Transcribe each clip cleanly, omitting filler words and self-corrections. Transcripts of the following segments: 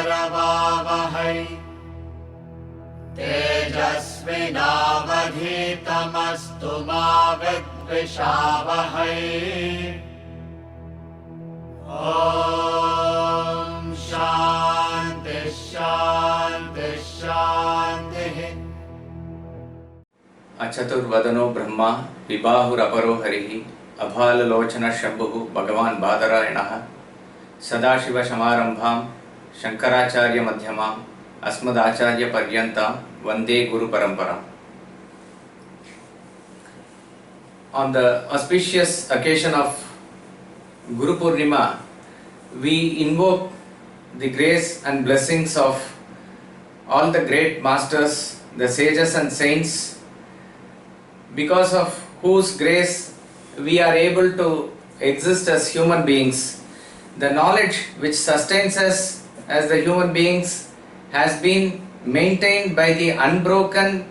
करवावहै तेजस्विनावधीतमस्तु मा विद्विषावहै। ॐ शान्ति शान्ति शान्तिः। अचतुर्वदनो ब्रह्मा विबाहुरपरो हरिः अभाललोचन शम्भुः भगवान् बादरायणः सदाशिवसमारम्भां शङ्कराचार्यमध्यमाम् अस्मदाचार्यपर्यन्तां वन्दे गुरुपरम्पराम्. On the auspicious occasion of Guru Poornima, we invoke the grace and blessings of all the great masters, the sages and saints, because of whose grace we are able to exist as human beings. The knowledge which sustains us as the human beings has been maintained by the unbroken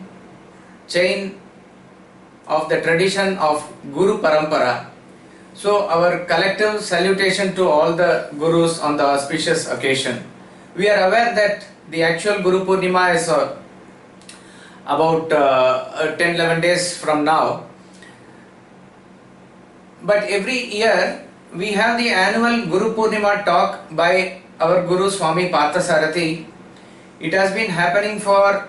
chain of the tradition of Guru Parampara. So our collective salutation to all the Gurus on the auspicious occasion. We are aware that the actual Guru Poornima is about 10-11 days from now. But every year we have the annual Guru Poornima talk by our Guru Swami Parthasarathi. It has been happening for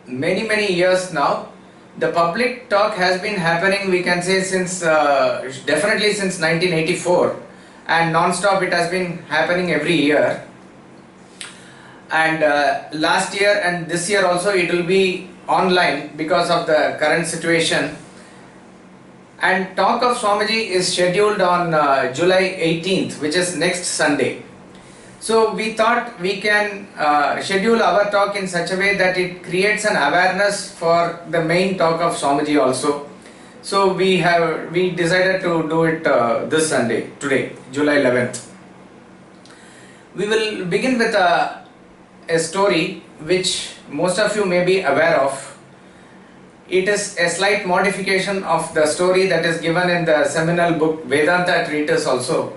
many years now. The public talk has been happening, we can say, since definitely since 1984, and non-stop it has been happening every year. And last year and this year also it will be online because of the current situation. And talk of Swamiji is scheduled on July 18th, which is next Sunday. So we thought we can schedule our talk in such a way that it creates an awareness for the main talk of Swamiji also. So we decided to do it this Sunday, today, July 11th. We will begin with a story which most of you may be aware of. It is a slight modification of the story that is given in the seminal book Vedanta Treatise also.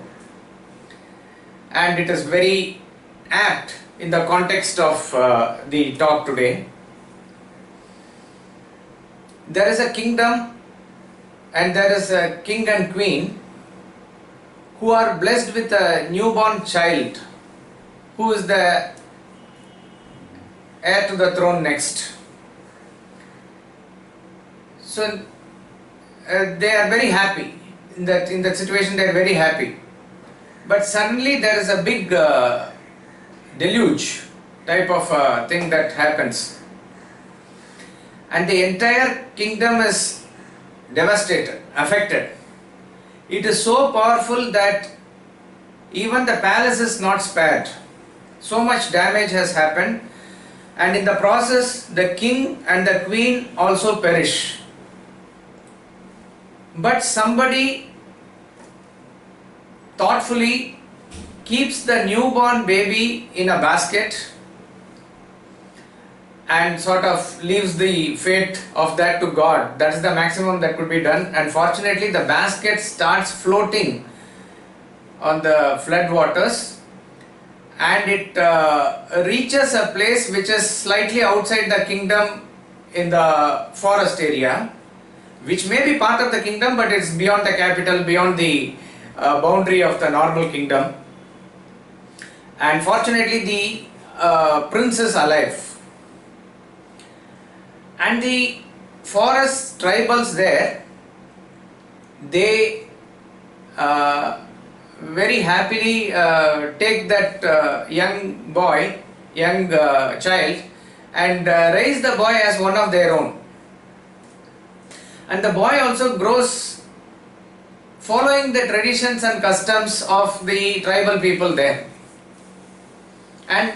And it is very apt in the context of the talk today. There is a kingdom and there is a king and queen who are blessed with a newborn child who is the heir to the throne next. So they are very happy in that situation. They are very happy. But suddenly there is a big deluge type of thing that happens, and the entire kingdom is devastated, affected. It is so powerful that even the palace is not spared. So much damage has happened, and in the process the king and the queen also perish. But somebody thoughtfully keeps the newborn baby in a basket and sort of leaves the fate of that to God. That is the maximum that could be done. And fortunately the basket starts floating on the flood waters, and it reaches a place which is slightly outside the kingdom in the forest area, which may be part of the kingdom, but it's beyond the capital, beyond the boundary of the normal kingdom. And fortunately the prince is alive, and the forest tribals there, they very happily take that young child and raise the boy as one of their own. And the boy also grows following the traditions and customs of the tribal people there. And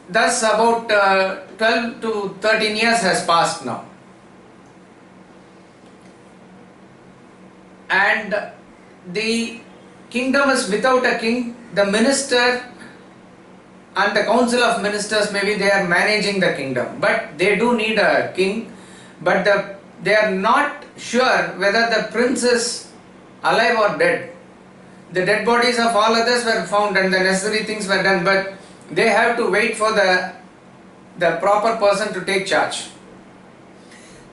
thus about 12 to 13 years has passed now. And the kingdom is without a king. The minister and the council of ministers, maybe they are managing the kingdom, but they do need a king. But they are not sure whether the prince is alive or dead. The dead bodies of all others were found and the necessary things were done, but they have to wait for the proper person to take charge.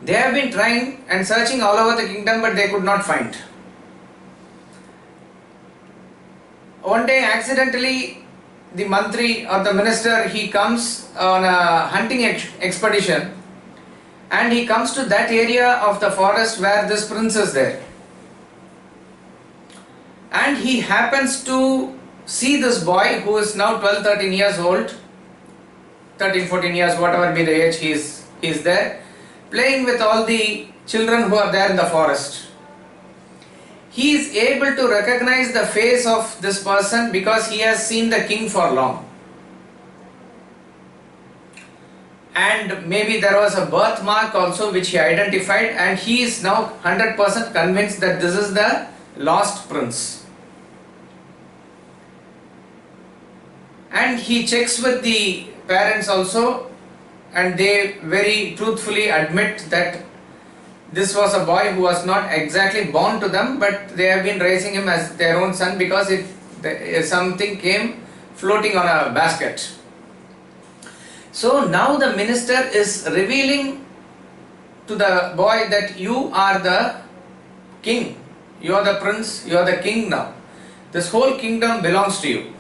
They have been trying and searching all over the kingdom, but they could not find. One day accidentally the mantri or the minister, he comes on a hunting expedition, and he comes to that area of the forest where this prince is there. And he happens to see this boy who is now 12-13 years old, 13-14 years, whatever be the age he is there, playing with all the children who are there in the forest. He is able to recognize the face of this person because he has seen the king for long. And maybe there was a birthmark also which he identified, and he is now 100% convinced that this is the lost prince. And he checks with the parents also, and they very truthfully admit that this was a boy who was not exactly born to them, but they have been raising him as their own son because something came floating on a basket. So now the minister is revealing to the boy that you are the king, you are the prince, you are the king now. This whole kingdom belongs to you.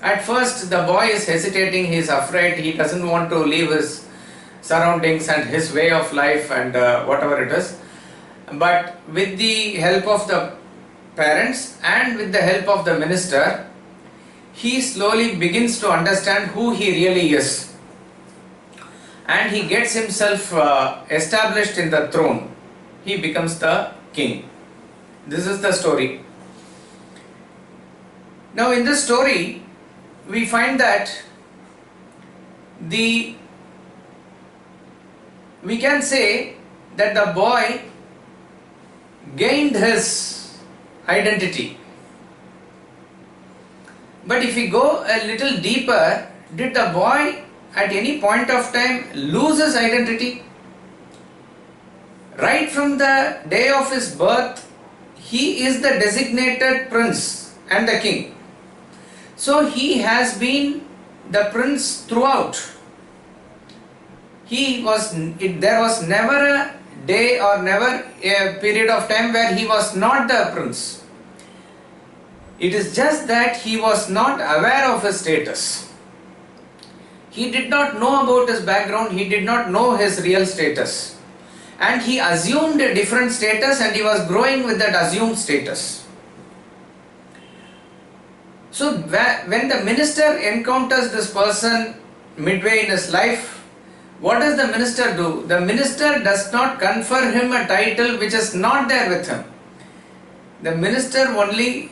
At first the boy is hesitating, he is afraid, he doesn't want to leave his surroundings and his way of life and whatever it is. But with the help of the parents and with the help of the minister, he slowly begins to understand who he really is. And he gets himself established in the throne. He becomes the king. This is the story. Now in this story, we find that we can say that the boy gained his identity. But if we go a little deeper, did the boy at any point of time lose his identity? Right from the day of his birth, he is the designated prince and the king. So he has been the prince throughout. There was never a day or never a period of time where he was not the prince. It is just that he was not aware of his status. He did not know about his background, he did not know his real status. And he assumed a different status and he was growing with that assumed status. So when the minister encounters this person midway in his life, what does the minister do? The minister does not confer him a title which is not there with him. The minister only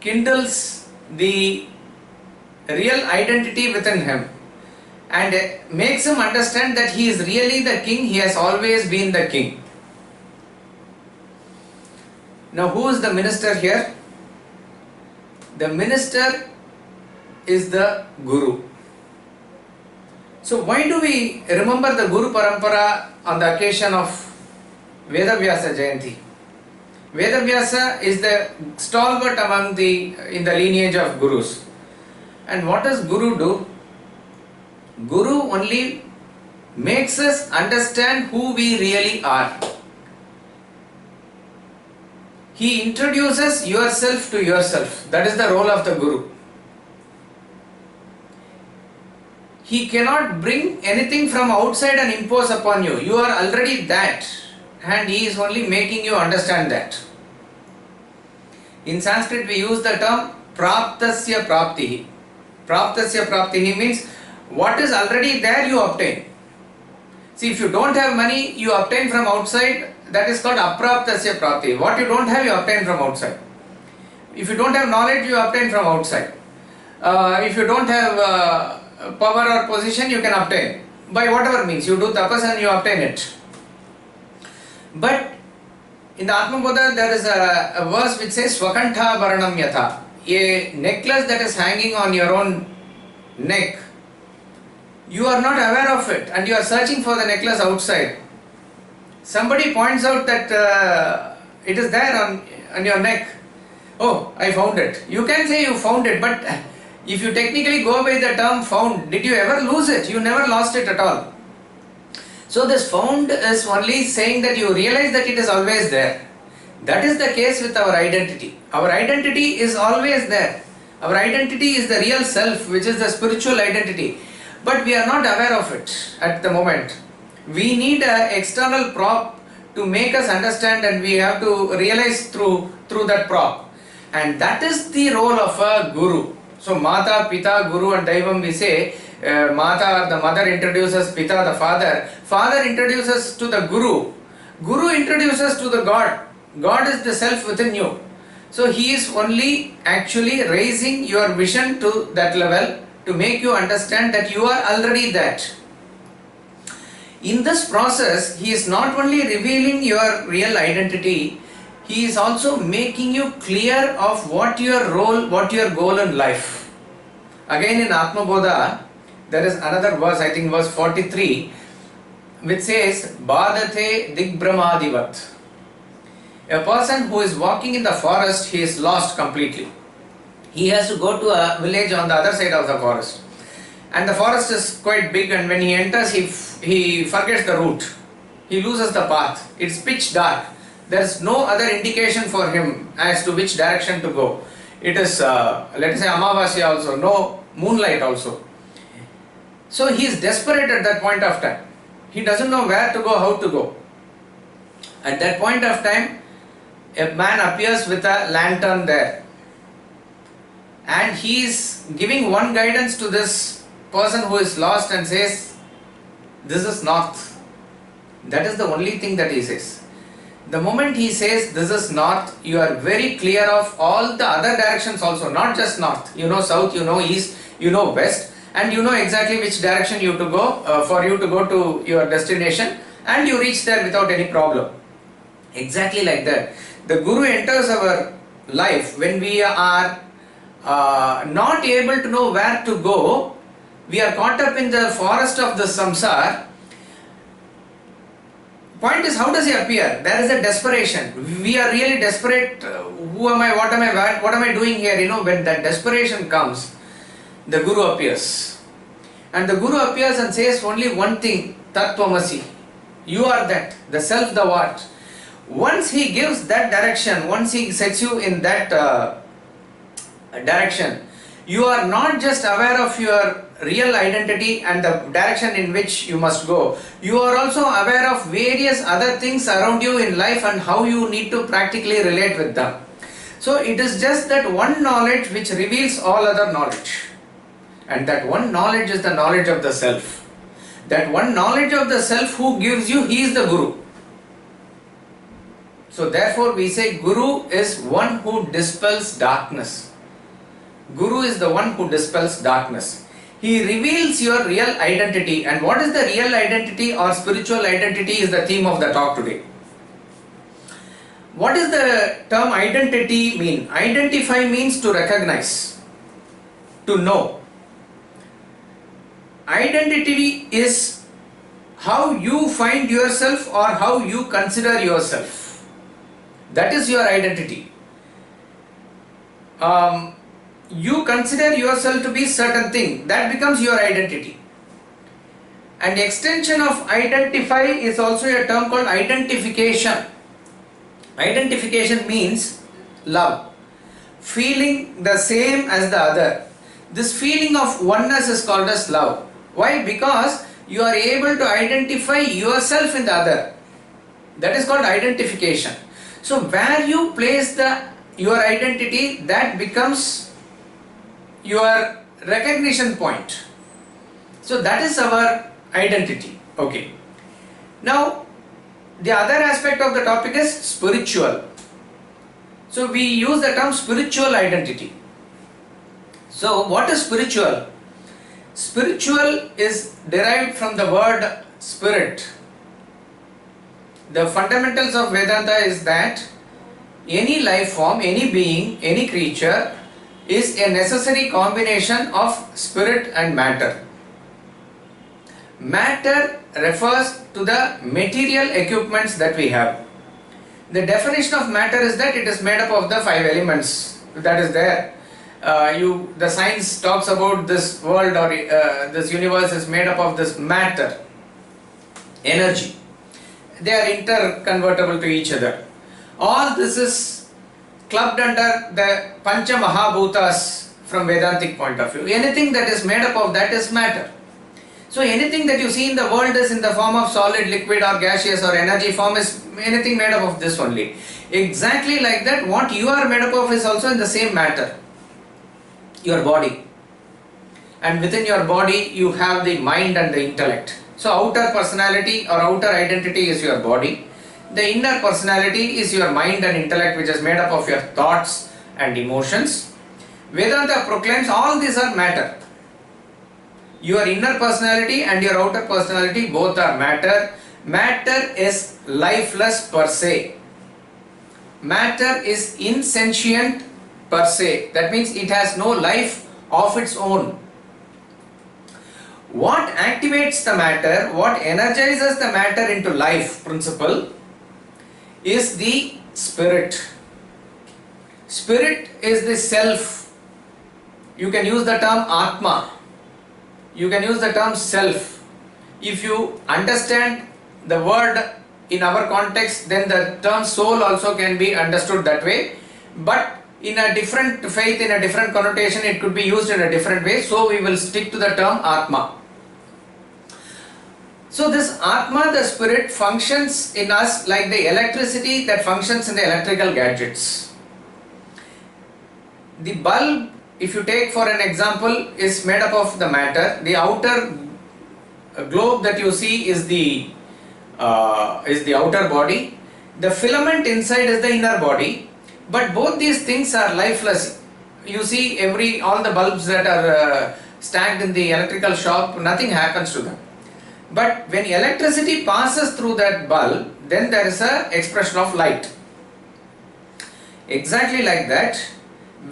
kindles the real identity within him and makes him understand that he is really the king, he has always been the king. Now who is the minister here? The minister is the Guru. So why do we remember the Guru Parampara on the occasion of Vedavyasa Jayanti? Vedavyasa is the stalwart in the lineage of Gurus. And what does Guru do? Guru only makes us understand who we really are. He introduces yourself to yourself. That is the role of the Guru. He cannot bring anything from outside and impose upon you. You are already that, and he is only making you understand that. In Sanskrit we use the term praptasya praptihi. Praptasya praptihi means what is already there you obtain. See, if you don't have money, you obtain from outside. That is called apraptasya prapti. What you don't have, you obtain from outside. If you don't have knowledge, you obtain from outside. If you don't have power or position, you can obtain by whatever means. You do tapas and you obtain it. But in the Atma Bodha, there is a verse which says Swakantha Varanam Yatha. A necklace that is hanging on your own neck, you are not aware of it and you are searching for the necklace outside. Somebody points out that it is there on your neck, Oh, I found it. You can say you found it, but if you technically go by the term found, did you ever lose it? You never lost it at all. So this found is only saying that you realize that it is always there. That is the case with our identity. Our identity is always there. Our identity is the real self, which is the spiritual identity. But we are not aware of it at the moment. We need an external prop to make us understand, and we have to realize through that prop. And that is the role of a guru. So Mata, Pita, Guru and Daivam, we say, Mata, the mother, introduces Pita, the father. Father introduces to the Guru. Guru introduces to the God. God is the self within you. So he is only actually raising your vision to that level to make you understand that you are already that. In this process, he is not only revealing your real identity, he is also making you clear of what your role, what your goal in life. Again in Atma Bodha, there is another verse, I think verse 43, which says, Badate Digbrahmadivat. A person who is walking in the forest, he is lost completely. He has to go to a village on the other side of the forest. And the forest is quite big, and when he enters, he forgets the route. He loses the path. It's pitch dark. There is no other indication for him as to which direction to go. It is, let us say, Amavasya also, no moonlight also. So he is desperate at that point of time. He doesn't know where to go, how to go. At that point of time, a man appears with a lantern there. And he is giving one guidance to this person who is lost and says, this is north. That is the only thing that he says. The moment he says this is north, you are very clear of all the other directions also, not just north. You know south, you know east, you know west, and you know exactly which direction you to go for you to go to your destination, and you reach there without any problem. Exactly like that. The Guru enters our life when we are not able to know where to go. We are caught up in the forest of the samsara. Point is, how does he appear? There is a desperation. We are really desperate. Who am I? What am I? What am I doing here? You know, when that desperation comes, the Guru appears. And the Guru appears and says only one thing, Tattvamasi. You are that, the self, the what. Once he gives that direction, once he sets you in that direction, you are not just aware of your real identity and the direction in which you must go. You are also aware of various other things around you in life and how you need to practically relate with them. So it is just that one knowledge which reveals all other knowledge. And that one knowledge is the knowledge of the self. That one knowledge of the self who gives you, he is the Guru. So therefore we say Guru is one who dispels darkness. Guru is the one who dispels darkness. He reveals your real identity. And what is the real identity or spiritual identity is the theme of the talk today. What does the term identity mean? Identify means to recognize, to know. Identity is how you find yourself or how you consider yourself. That is your identity. You consider yourself to be certain thing, that becomes your identity. And the extension of identify is also a term called identification. Identification means love, feeling the same as the other. This feeling of oneness is called as love. Why? Because you are able to identify yourself in the other. That is called identification. So where you place your identity, that becomes your recognition point. So that is our identity. Okay. Now the other aspect of the topic is spiritual. So we use the term spiritual identity. So what is spiritual? Spiritual is derived from the word spirit. The fundamentals of Vedanta is that any life form, any being, any creature is a necessary combination of spirit and matter. Matter refers to the material equipments that we have. The definition of matter is that it is made up of the 5 elements that is there. The science talks about this world or this universe is made up of this matter, energy. They are interconvertible to each other. All this is clubbed under the Pancha Mahabhutas from Vedantic point of view. Anything that is made up of that is matter. So anything that you see in the world is in the form of solid, liquid or gaseous or energy form is anything made up of this only. Exactly like that, what you are made up of is also in the same matter. Your body. And within your body you have the mind and the intellect. So outer personality or outer identity is your body. The inner personality is your mind and intellect, which is made up of your thoughts and emotions. Vedanta proclaims all these are matter. Your inner personality and your outer personality both are matter. Matter is lifeless per se. Matter is insentient per se. That means it has no life of its own. What activates the matter, what energizes the matter into life principle is the spirit. Spirit is the self. You can use the term Atma. You can use the term self. If you understand the word in our context, then the term soul also can be understood that way. But in a different faith, in a different connotation, it could be used in a different way. So we will stick to the term Atma. So this Atma, the spirit, functions in us like the electricity that functions in the electrical gadgets. The bulb, if you take for an example, is made up of the matter. The outer globe that you see is the outer body. The filament inside is the inner body. But both these things are lifeless. You see all the bulbs that are stacked in the electrical shop, nothing happens to them. But when electricity passes through that bulb, then there is an expression of light. Exactly like that,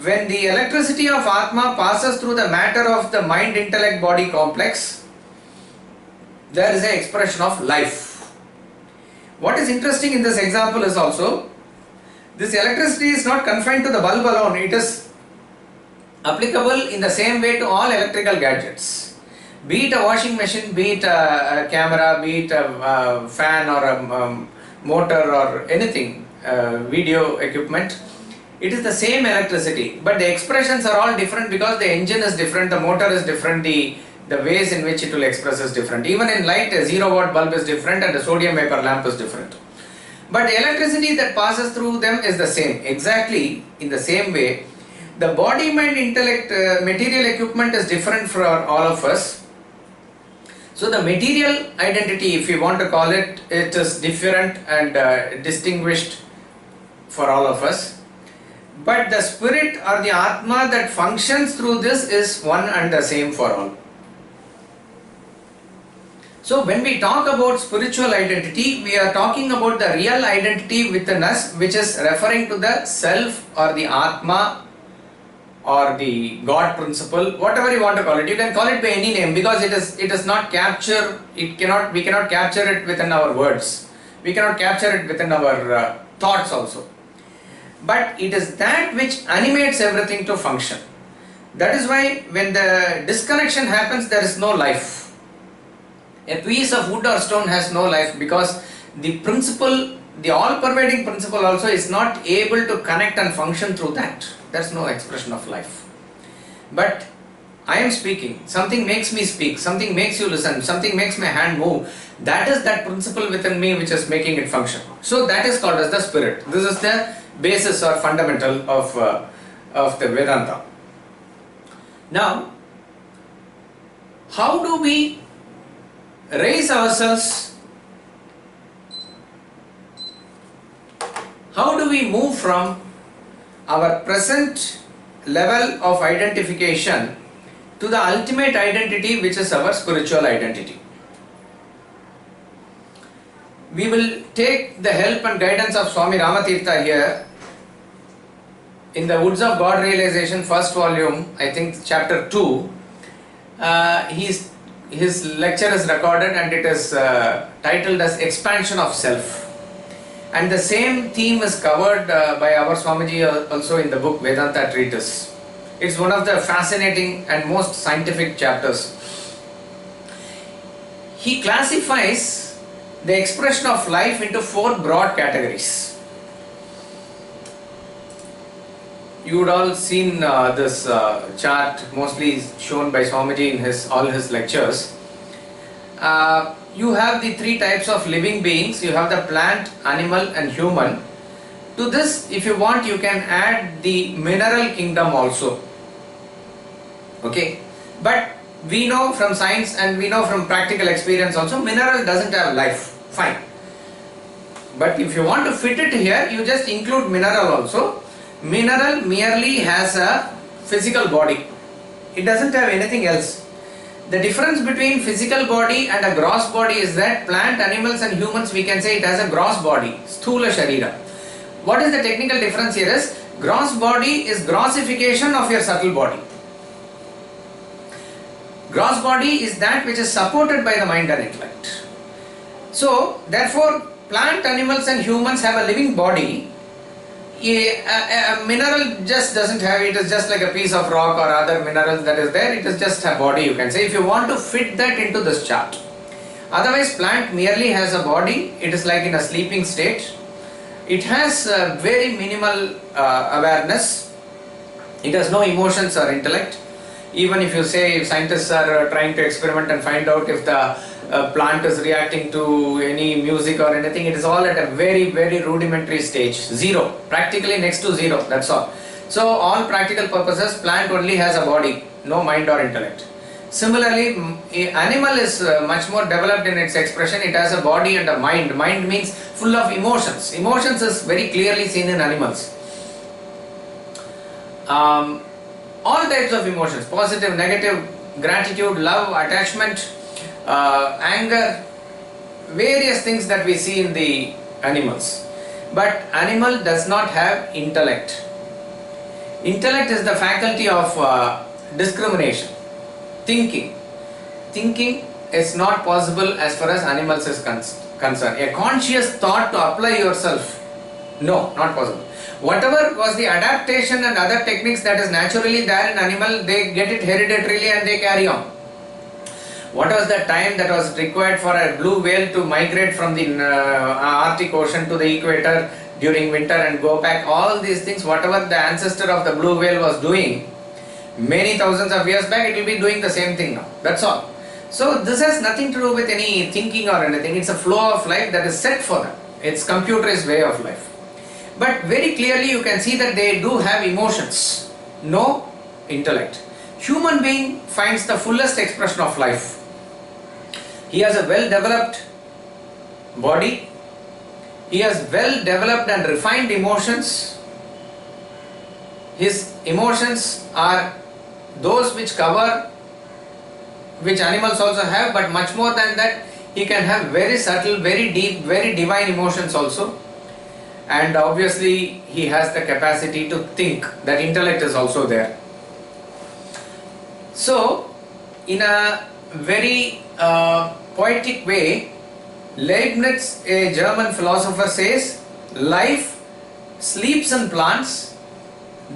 when the electricity of Atma passes through the matter of the mind, intellect, body complex, there is an expression of life. What is interesting in this example is also, this electricity is not confined to the bulb alone, it is applicable in the same way to all electrical gadgets. Be it a washing machine, be it a camera, be it a fan or a motor or anything, video equipment, it is the same electricity, but the expressions are all different because the engine is different, the motor is different, the ways in which it will express is different. Even in light, a 0-watt bulb is different and a sodium vapor lamp is different. But the electricity that passes through them is the same. Exactly in the same way, the body, mind, intellect, material equipment is different for all of us. So the material identity, if you want to call it, it is different and distinguished for all of us. But the spirit or the Atma that functions through this is one and the same for all. So when we talk about spiritual identity, we are talking about the real identity within us, which is referring to the self or the Atma or the God principle, whatever you want to call it. You can call it by any name because it is not capture. We cannot capture it within our words. We cannot capture it within our thoughts also. But it is that which animates everything to function. That is why when the disconnection happens, there is no life. A piece of wood or stone has no life because the principle, the all-pervading principle also is not able to connect and function through that. There is no expression of life. But I am speaking, something makes me speak, something makes you listen, something makes my hand move. That is that principle within me which is making it function. So that is called as the spirit. This is the basis or fundamental of the Vedanta. Now, how do we raise ourselves? How do we move from our present level of identification to the ultimate identity, which is our spiritual identity? We will take the help and guidance of Swami Ramatirtha here in the Woods of God Realization, first volume, I think chapter 2. His lecture is recorded and it is titled as Expansion of Self. And the same theme is covered by our Swamiji also in the book Vedanta Treatise. It's one of the fascinating and most scientific chapters. He classifies the expression of life into 4 broad categories. You would all seen this chart, mostly shown by Swamiji in all his lectures. You have the 3 types of living beings. You have the plant, animal and human. To this, if you want, you can add the mineral kingdom also. Okay, but we know from science and we know from practical experience also, mineral doesn't have life. Fine. But if you want to fit it here, you just include mineral also. Mineral merely has a physical body. It doesn't have anything else. The difference between physical body and a gross body is that plant, animals and humans, we can say it has a gross body, sthula sharira. What is the technical difference here is, gross body is grossification of your subtle body. Gross body is that which is supported by the mind and intellect. So, therefore, plant, animals and humans have a living body. A mineral just doesn't have it. It is just like a piece of rock or other minerals that is there. It is just a body, you can say, if you want to fit that into this chart. Otherwise, plant merely has a body. It is like in a sleeping state. It has very minimal awareness. It has no emotions or intellect. Even if you say, if scientists are trying to experiment and find out if the plant is reacting to any music or anything, it is all at a very, very rudimentary stage. 0. Practically next to 0. That's all. So, all practical purposes, plant only has a body, no mind or intellect. Similarly, animal is much more developed in its expression. It has a body and a mind. Mind means full of emotions. Emotions is very clearly seen in animals. All types of emotions, positive, negative, gratitude, love, attachment, anger, various things that we see in the animals. But animal does not have intellect. Intellect is the faculty of discrimination, thinking. Thinking is not possible as far as animals is concerned. A conscious thought to apply yourself, no, not possible. Whatever was the adaptation and other techniques that is naturally there in animal, they get it hereditarily and they carry on. What was the time that was required for a blue whale to migrate from the Arctic Ocean to the equator during winter and go back? All these things, whatever the ancestor of the blue whale was doing many thousands of years back, it will be doing the same thing now. That's all. So this has nothing to do with any thinking or anything. It's a flow of life that is set for them. It's computerized way of life. But very clearly you can see that they do have emotions, no intellect. Human being finds the fullest expression of life. He has a well-developed body. He has well-developed and refined emotions. His emotions are those which cover, which animals also have, but much more than that, he can have very subtle, very deep, very divine emotions also. And obviously he has the capacity to think. That intellect is also there. So, in a very poetic way, Leibniz, a German philosopher, says, life sleeps in plants,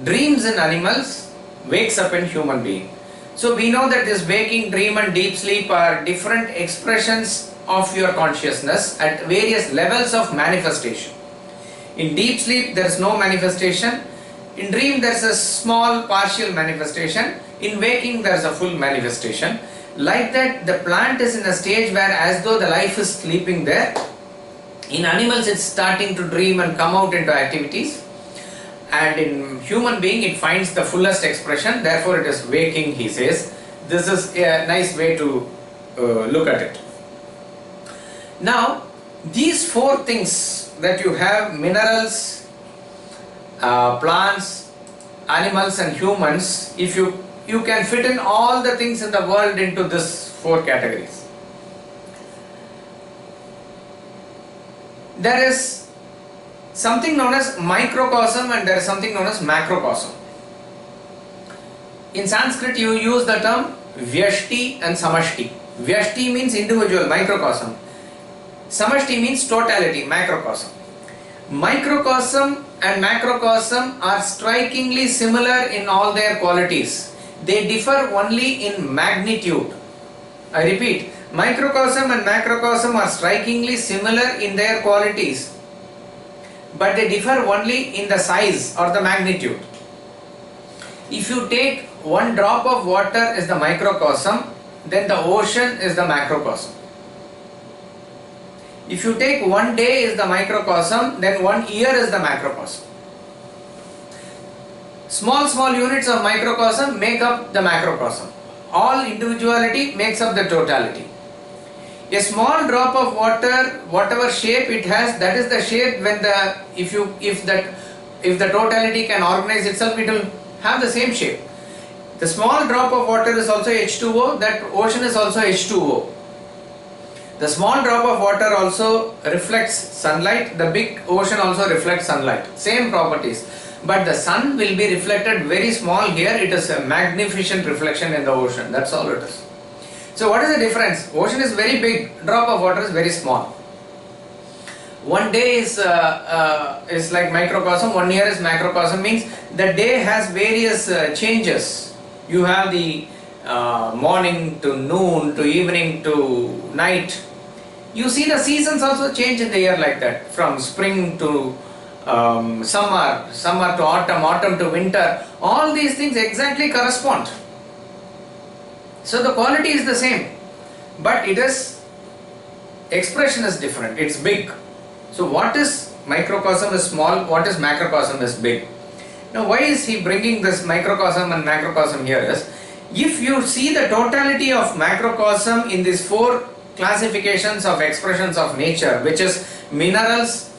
dreams in animals, wakes up in human being. So we know that this waking, dream and deep sleep are different expressions of your consciousness at various levels of manifestation. In deep sleep there is no manifestation. In dream there is a small partial manifestation. In waking there is a full manifestation. Like that, the plant is in a stage where as though the life is sleeping there. In animals it's starting to dream and come out into activities. And in human being it finds the fullest expression, therefore it is waking, he says. This is a nice way to look at it. Now, these 4 things that you have, minerals, plants, animals and humans, if you can fit in all the things in the world into this 4 categories. There is something known as microcosm and there is something known as macrocosm. In Sanskrit you use the term vyashti and samashti. Vyashti means individual, microcosm. Samashti means totality, macrocosm. Microcosm and macrocosm are strikingly similar in all their qualities. They differ only in magnitude. I repeat, microcosm and macrocosm are strikingly similar in their qualities, but they differ only in the size or the magnitude. If you take one drop of water as the microcosm, then the ocean is the macrocosm. If you take one day is the microcosm, then 1 year is the macrocosm. Small units of microcosm make up the macrocosm. All individuality makes up the totality. A small drop of water, whatever shape it has, that is the shape when if the totality can organize itself, it will have the same shape. The small drop of water is also H2O, that ocean is also H2O. The small drop of water also reflects sunlight, the big ocean also reflects sunlight. Same properties. But the sun will be reflected very small here, it is a magnificent reflection in the ocean, that's all it is. So what is the difference? Ocean is very big, drop of water is very small. One day is like microcosm, 1 year is macrocosm, means the day has various changes. You have the morning to noon to evening to night. You see the seasons also change in the year like that, from spring to summer, summer to autumn, autumn to winter. All these things exactly correspond. So the quality is the same, but expression is different, it's big. So what is microcosm is small, what is macrocosm is big. Now why is he bringing this microcosm and macrocosm here is, if you see the totality of macrocosm in these 4 classifications of expressions of nature, which is minerals,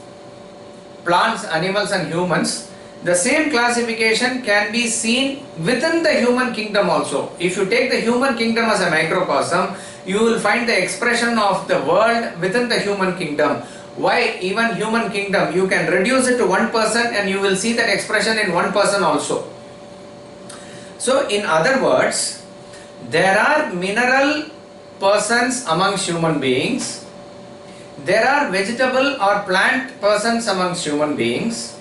plants, animals and humans, the same classification can be seen within the human kingdom also. If you take the human kingdom as a microcosm, you will find the expression of the world within the human kingdom. Why even human kingdom? You can reduce it to one person and you will see that expression in one person also. So in other words, there are mineral persons amongst human beings, there are vegetable or plant persons amongst human beings,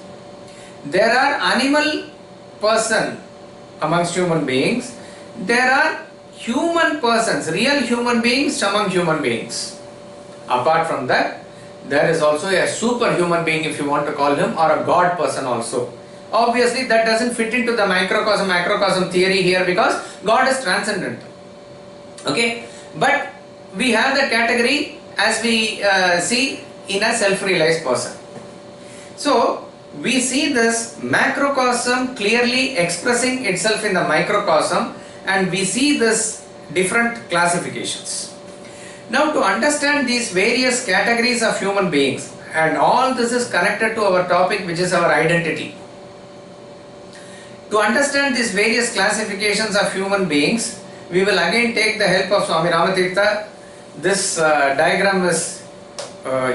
there are animal person amongst human beings, there are human persons, real human beings among human beings. Apart from that, there is also a superhuman being, if you want to call him, or a god person also. Obviously that doesn't fit into the microcosm macrocosm theory here, because God is transcendent. Okay, but we have the category as we see in a self-realized person. So we see this macrocosm clearly expressing itself in the microcosm, and we see this different classifications. Now to understand these various categories of human beings, and all this is connected to our topic, which is our identity. To understand these various classifications of human beings, we will again take the help of Swami Ramatirtha. This diagram is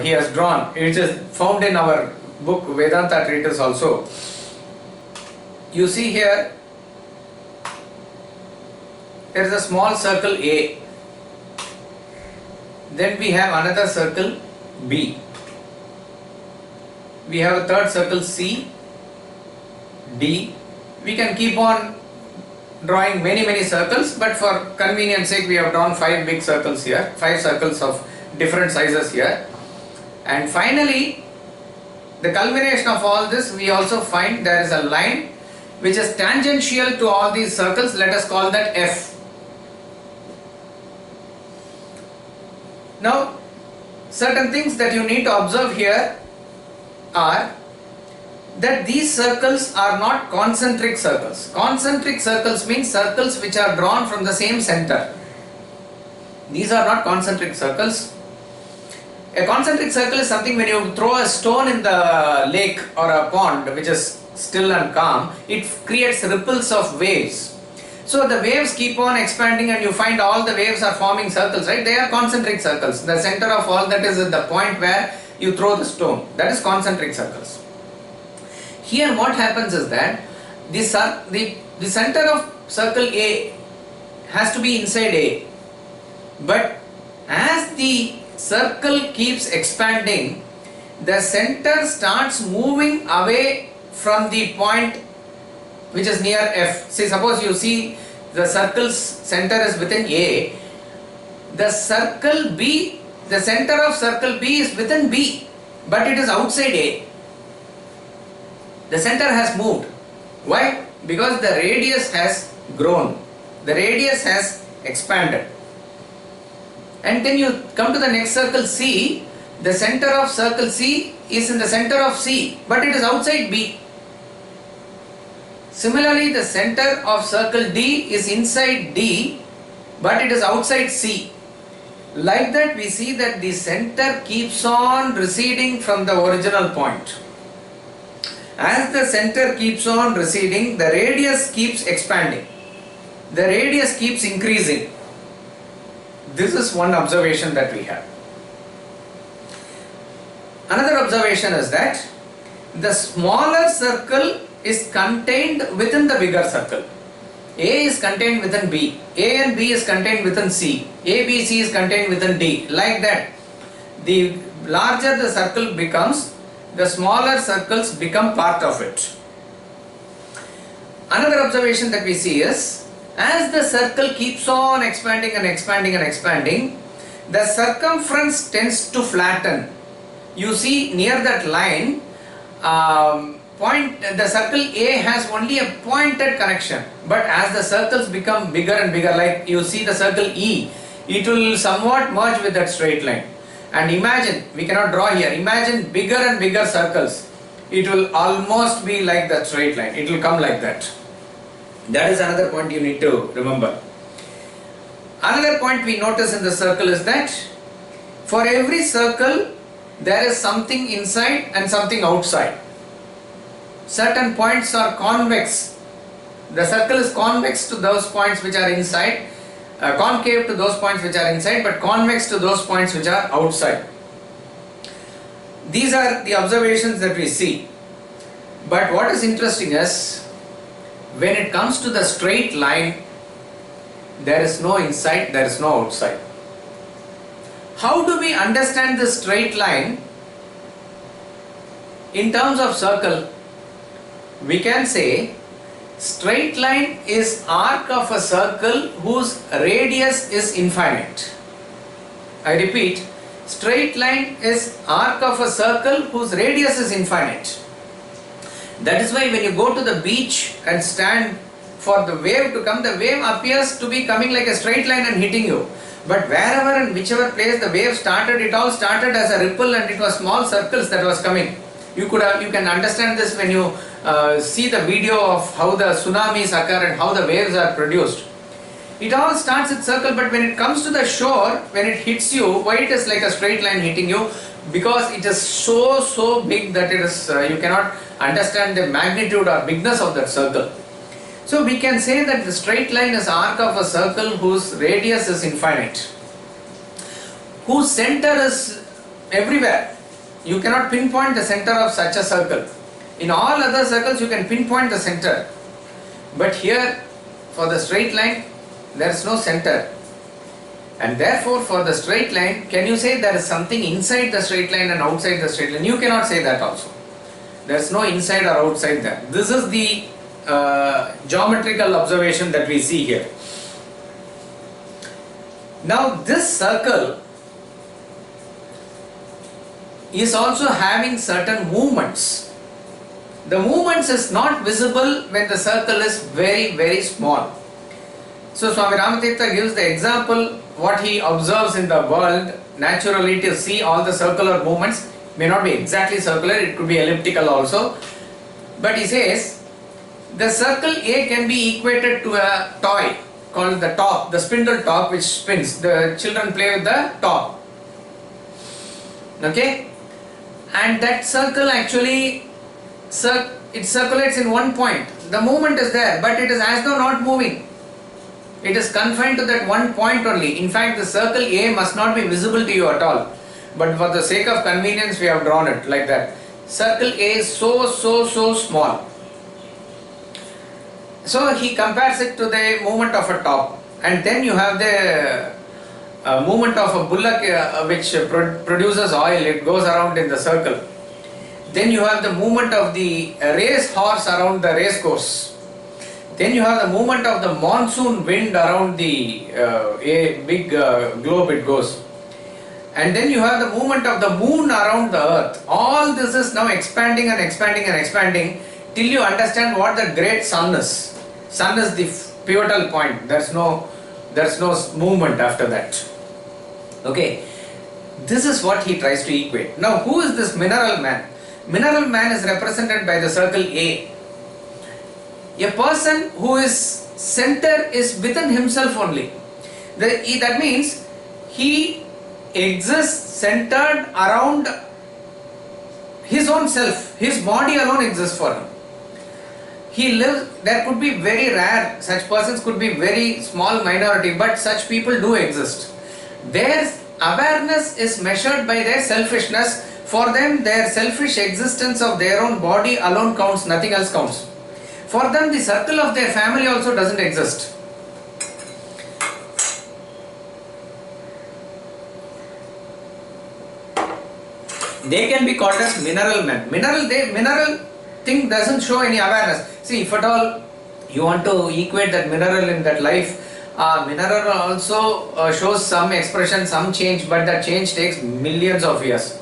he has drawn. It is found in our book Vedanta Treatise also. You see here, there is a small circle A. Then we have another circle B. We have a third circle C, D. We can keep on drawing many circles, but for convenience sake we have drawn 5 big circles here, 5 circles of different sizes here. And finally, the culmination of all this, we also find there is a line which is tangential to all these circles. Let us call that F. Now, certain things that you need to observe here are that these circles are not concentric circles. Concentric circles means circles which are drawn from the same center. These are not concentric circles. A concentric circle is something when you throw a stone in the lake or a pond which is still and calm, it creates ripples of waves. So the waves keep on expanding and you find all the waves are forming circles, right? They are concentric circles. The center of all that is at the point where you throw the stone. That is concentric circles. Here what happens is that the center of circle A has to be inside A. But as the circle keeps expanding, the center starts moving away from the point which is near F. See, suppose you see the circle's center is within A, the circle B, the center of circle B is within B, but it is outside A. The center has moved. Why? Because the radius has grown. The radius has expanded. And then you come to the next circle C, the center of circle C is in the center of C, but it is outside B. Similarly, the center of circle D is inside D, but it is outside C. Like that, we see that the center keeps on receding from the original point. As the center keeps on receding, the radius keeps expanding. The radius keeps increasing. This is one observation that we have. Another observation is that the smaller circle is contained within the bigger circle. A is contained within B, A and B is contained within C, A, B, C is contained within D. Like that, the larger the circle becomes, the smaller circles become part of it. Another observation that we see is, as the circle keeps on expanding and expanding and expanding, the circumference tends to flatten. You see near that line, the circle A has only a pointed connection, but as the circles become bigger and bigger, like you see the circle E, it will somewhat merge with that straight line. And imagine, we cannot draw here, imagine bigger and bigger circles, it will almost be like that straight line, it will come like that. That is another point you need to remember. Another point we notice in the circle is that for every circle there is something inside and something outside. Certain points are convex. The circle is convex to those points which are inside, concave to those points which are inside, but convex to those points which are outside. These are the observations that we see. But what is interesting is, when it comes to the straight line, there is no inside, there is no outside. How do we understand this straight line in terms of circle? We can say straight line is arc of a circle whose radius is infinite. I repeat, straight line is arc of a circle whose radius is infinite. That is why when you go to the beach and stand for the wave to come, the wave appears to be coming like a straight line and hitting you. But wherever and whichever place the wave started, it all started as a ripple and it was small circles that was coming. You can understand this when you see the video of how the tsunamis occur and how the waves are produced. It all starts with circle, but when it comes to the shore, when it hits you, why it is like a straight line hitting you? Because it is so big that it is you cannot understand the magnitude or bigness of that circle. So we can say that the straight line is arc of a circle whose radius is infinite, whose center is everywhere. You cannot pinpoint the center of such a circle. In all other circles you can pinpoint the center, but here for the straight line there is no center, and therefore for the straight line, can you say there is something inside the straight line and outside the straight line? You cannot say that also. There is no inside or outside there. This is the geometrical observation that we see here. Now this circle is also having certain movements. The movements is not visible when the circle is very small. So Swami Ramatirtha gives the example what he observes in the world naturally to see all the circular movements. May not be exactly circular, it could be elliptical also. But he says the circle A can be equated to a toy called the top, the spindle top which spins. The children play with the top. Okay? And that circle actually it circulates in one point. The movement is there, but it is as though not moving. It is confined to that one point only. In fact, the circle A must not be visible to you at all. But for the sake of convenience, we have drawn it like that. Circle A is so small. So he compares it to the movement of a top. And then you have the movement of a bullock which produces oil, it goes around in the circle. Then you have the movement of the race horse around the race course. Then you have the movement of the monsoon wind around the a big globe it goes. And then you have the movement of the moon around the earth. All this is now expanding and expanding and expanding till you understand what the great sun is. Sun is the pivotal point. There's no movement after that. Okay. This is what he tries to equate. Now who is this mineral man? Mineral man is represented by the circle A. A person whose center is within himself only. That means he exists centered around his own self. His body alone exists for him. He lives, there could be very rare, such persons could be very small minority, but such people do exist. Their awareness is measured by their selfishness. For them, their selfish existence of their own body alone counts, nothing else counts. For them, the circle of their family also doesn't exist. They can be called as mineral men. Mineral thing doesn't show any awareness. See, if at all you want to equate that mineral in that life, mineral also shows some expression, some change, but that change takes millions of years.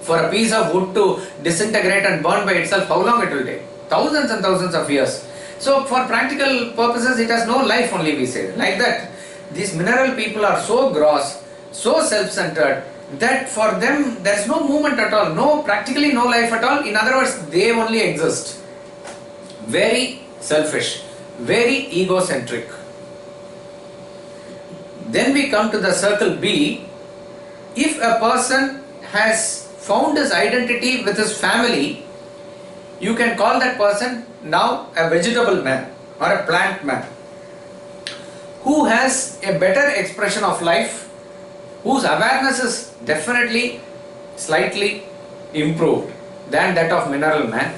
For a piece of wood to disintegrate and burn by itself, how long it will take? Thousands and thousands of years. So for practical purposes, it has no life only, we say. Like that, these mineral people are so gross, so self-centered, that for them there is no movement at all, practically no life at all. In other words, they only exist. Very selfish, very egocentric. Then we come to the circle B. If a person has found his identity with his family, you can call that person now a vegetable man or a plant man who has a better expression of life, whose awareness is definitely slightly improved than that of mineral man.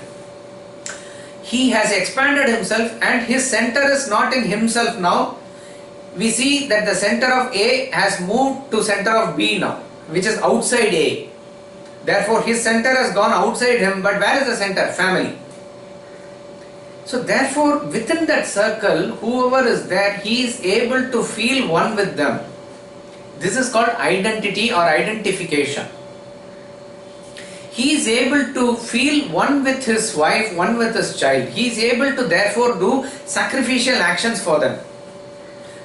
He has expanded himself and his center is not in himself now. We see that the center of A has moved to center of B now, which is outside A. Therefore, his center has gone outside him, but where is the center? Family. So therefore, within that circle, whoever is there, he is able to feel one with them. This is called identity or identification. He is able to feel one with his wife, one with his child. He is able to therefore do sacrificial actions for them.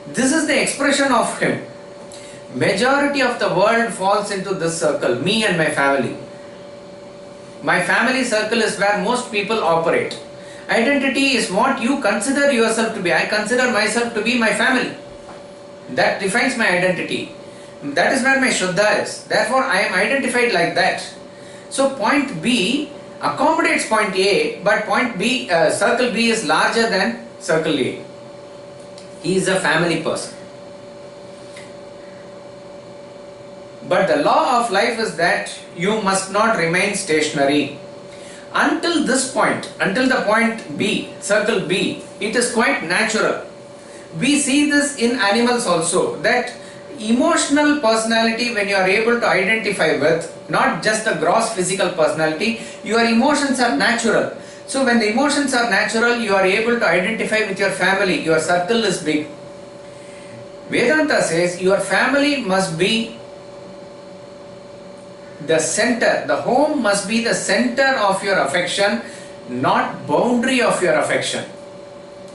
This is the expression of him. Majority of the world falls into this circle, me and my family. My family circle is where most people operate. Identity is what you consider yourself to be. I consider myself to be my family. That defines my identity. That is where my Shuddha is. Therefore, I am identified like that. So point B accommodates point A, but point B, circle B is larger than circle A. He is a family person. But the law of life is that you must not remain stationary. Until this point, until the point B, circle B, it is quite natural. We see this in animals also, that emotional personality, when you are able to identify with, not just the gross physical personality, your emotions are natural. So when the emotions are natural, you are able to identify with your family, your circle is big. Vedanta says your family must be the center, the home must be the center of your affection, not boundary of your affection.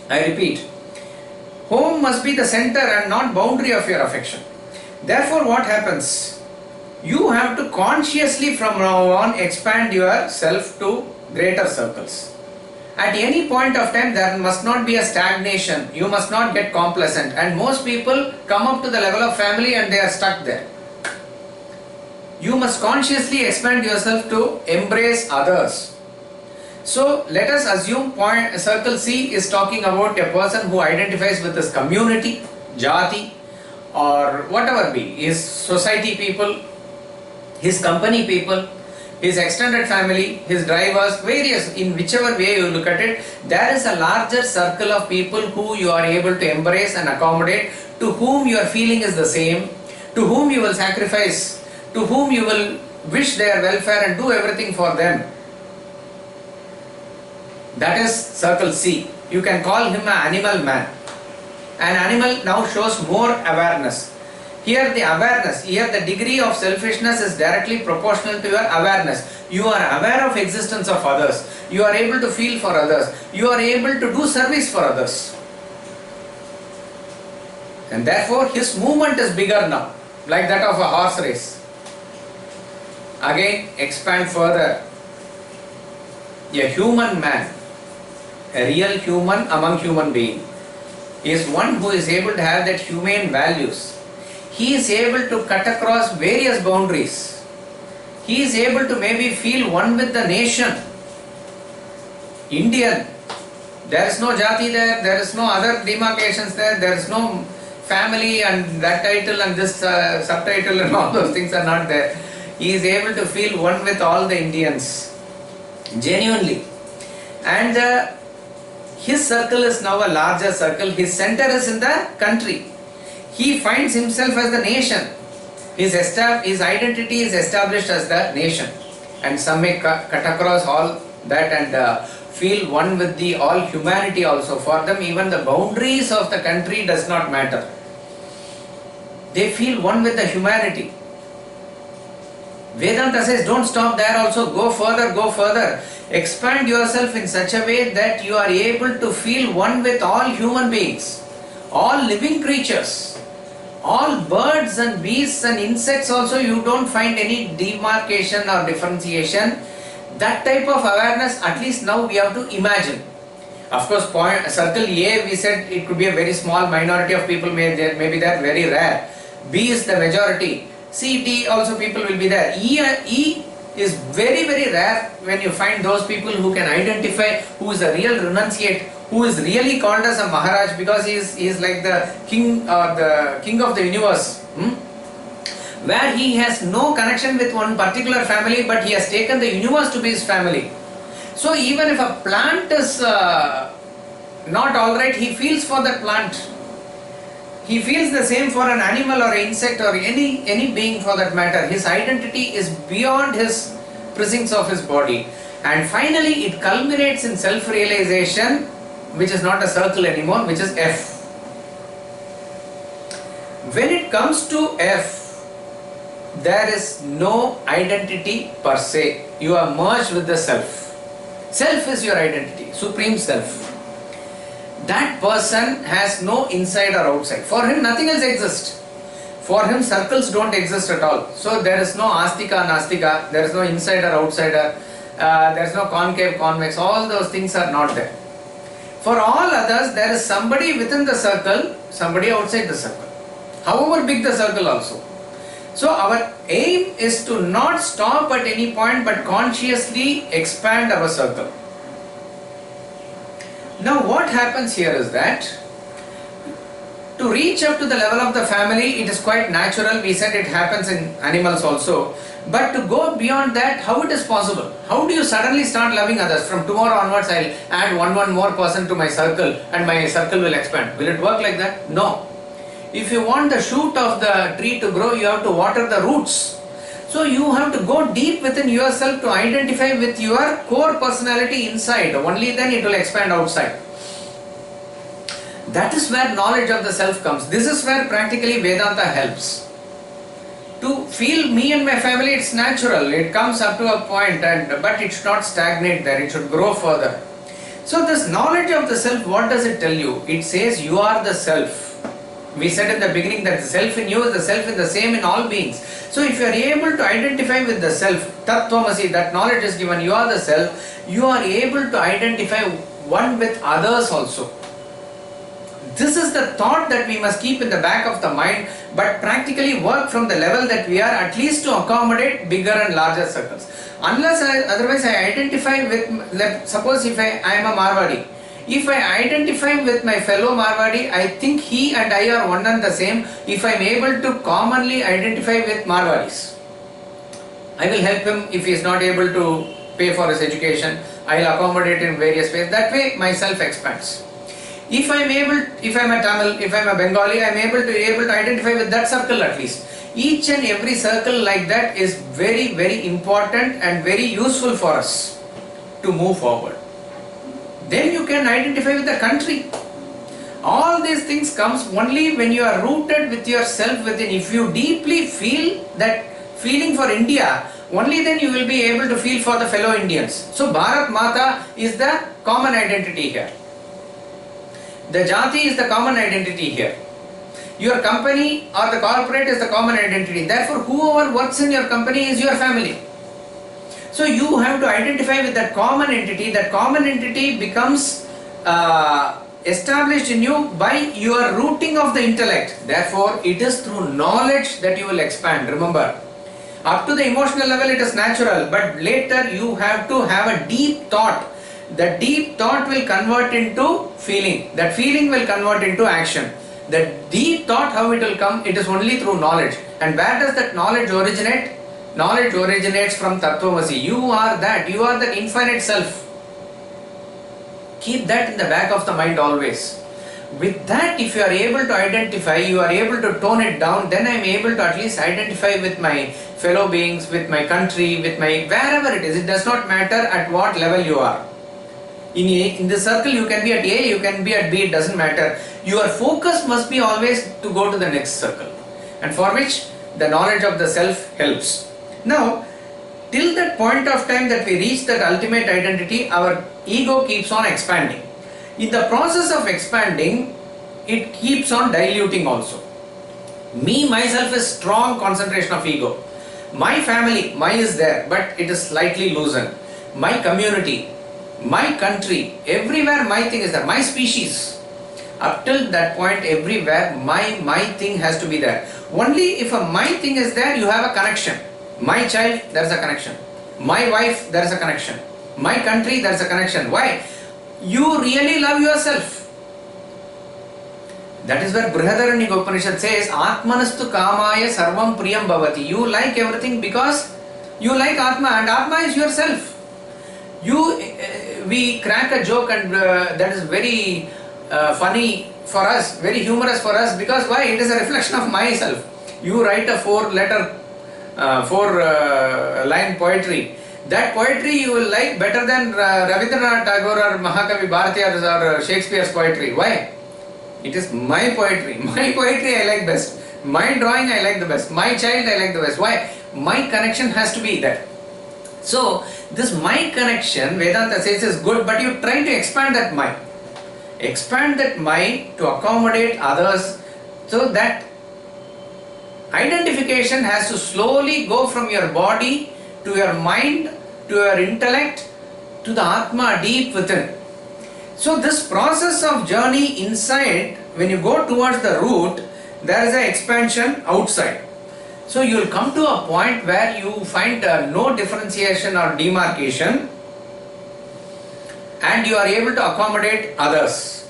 I repeat, home must be the center and not boundary of your affection. Therefore, what happens? You have to consciously from now on expand yourself to greater circles. At any point of time, there must not be a stagnation. You must not get complacent. And most people come up to the level of family and they are stuck there. You must consciously expand yourself to embrace others. So let us assume circle C is talking about a person who identifies with his community, jati, or whatever be, his society people, his company people, his extended family, his drivers, various, in whichever way you look at it, there is a larger circle of people who you are able to embrace and accommodate, to whom your feeling is the same, to whom you will sacrifice, to whom you will wish their welfare and do everything for them. That is circle C. You can call him an animal man. An animal now shows more awareness. Here the awareness, here the degree of selfishness is directly proportional to your awareness. You are aware of existence of others. You are able to feel for others. You are able to do service for others. And therefore his movement is bigger now, like that of a horse race. Again, expand further. A human man, a real human among human beings, is one who is able to have that humane values. He is able to cut across various boundaries. He is able to maybe feel one with the nation. Indian, there is no jati there, there is no other demarcations there, there is no family and that title and this subtitle and all those things are not there. He is able to feel one with all the Indians, genuinely. And his circle is now a larger circle. His center is in the country. He finds himself as the nation. His identity is established as the nation. And some may cut across all that and feel one with the all humanity also. For them, even the boundaries of the country does not matter. They feel one with the humanity. Vedanta says, don't stop there also, go further, go further. Expand yourself in such a way that you are able to feel one with all human beings, all living creatures, all birds and beasts and insects also. You don't find any demarcation or differentiation. That type of awareness, at least now we have to imagine. Of course, circle A, we said it could be a very small minority of people may be there, very rare. B is the majority. C, D also people will be there. E is very, very rare when you find those people who can identify who is a real renunciate, who is really called as a Maharaj because he is like the king or the king of the universe. Where he has no connection with one particular family, but he has taken the universe to be his family. So even if a plant is not alright, he feels for that plant. He feels the same for an animal or an insect or any being for that matter. His identity is beyond his precincts of his body. And finally it culminates in self-realization, which is not a circle anymore, which is F. When it comes to F, there is no identity per se. You are merged with the self. Self is your identity, supreme self. That person has no inside or outside. For him nothing else exists. For him circles don't exist at all. So there is no astika, nastika, there is no insider, outsider, there is no concave, convex, all those things are not there. For all others there is somebody within the circle, somebody outside the circle. However big the circle also. So our aim is to not stop at any point but consciously expand our circle. Now what happens here is that to reach up to the level of the family, it is quite natural. We said it happens in animals also. But to go beyond that, how it is possible? How do you suddenly start loving others? From tomorrow onwards, I'll add one more person to my circle and my circle will expand. Will it work like that? No. If you want the shoot of the tree to grow, you have to water the roots. So you have to go deep within yourself to identify with your core personality inside. Only then it will expand outside. That is where knowledge of the self comes. This is where practically Vedanta helps. To feel me and my family, it's natural. It comes up to a point, but it should not stagnate there. It should grow further. So this knowledge of the self, what does it tell you? It says you are the self. We said in the beginning that the self in you is the self in the same in all beings. So if you are able to identify with the self, Tattvamasi, that knowledge is given, you are the self, you are able to identify one with others also. This is the thought that we must keep in the back of the mind, but practically work from the level that we are, at least to accommodate bigger and larger circles. Otherwise I identify with, suppose if I am a Marwadi, if I identify with my fellow Marwadi, I think he and I are one and the same. If I am able to commonly identify with Marwadis, I will help him if he is not able to pay for his education. I will accommodate in various ways. That way myself expands. If I am a Tamil, if I am a Bengali, I am able to identify with that circle at least. Each and every circle like that is very, very important and very useful for us to move forward. Then you can identify with the country. All these things comes only when you are rooted with yourself within. If you deeply feel that feeling for India, only then you will be able to feel for the fellow Indians. So Bharat Mata is the common identity here. The Jati is the common identity here. Your company or the corporate is the common identity. Therefore, whoever works in your company is your family. So you have to identify with that common entity. That common entity becomes established in you by your rooting of the intellect. Therefore, it is through knowledge that you will expand. Remember, up to the emotional level it is natural, but later you have to have a deep thought. The deep thought will convert into feeling. That feeling will convert into action. The deep thought, how it will come? It is only through knowledge. And where does that knowledge originate? Knowledge originates from Tattvamasi. You are that. You are that infinite self. Keep that in the back of the mind always. With that, if you are able to identify, you are able to tone it down, then I am able to at least identify with my fellow beings, with my country, with my wherever it is. It does not matter at what level you are. In this circle, you can be at A, you can be at B, it doesn't matter. Your focus must be always to go to the next circle, and for which the knowledge of the self helps. Now, till that point of time that we reach that ultimate identity, our ego keeps on expanding. In the process of expanding, it keeps on diluting also. Me, myself is strong concentration of ego. My family, my is there, but it is slightly loosened. My community, my country, everywhere my thing is there. My species, up till that point, everywhere my thing has to be there. Only if a my thing is there, you have a connection. My child, there is a connection. My wife, there is a connection. My country, there is a connection. Why? You really love yourself. That is where Brihadaranyaka Upanishad says, Atmanastu kamaya sarvam priyam bhavati. You like everything because you like Atma, and Atma is yourself. We crack a joke, and that is very funny for us, very humorous for us, because why? It is a reflection of myself. You write a four line poetry. That poetry you will like better than Rabindranath Tagore or Mahakavi Bharatiya's or Shakespeare's poetry. Why? It is my poetry. My poetry I like best. My drawing I like the best. My child I like the best. Why? My connection has to be there. So, this my connection, Vedanta says, is good, but you try to expand that my. Expand that my to accommodate others, so that identification has to slowly go from your body to your mind, to your intellect, to the Atma deep within. So this process of journey inside, when you go towards the root, there is an expansion outside. So you will come to a point where you find no differentiation or demarcation, and you are able to accommodate others.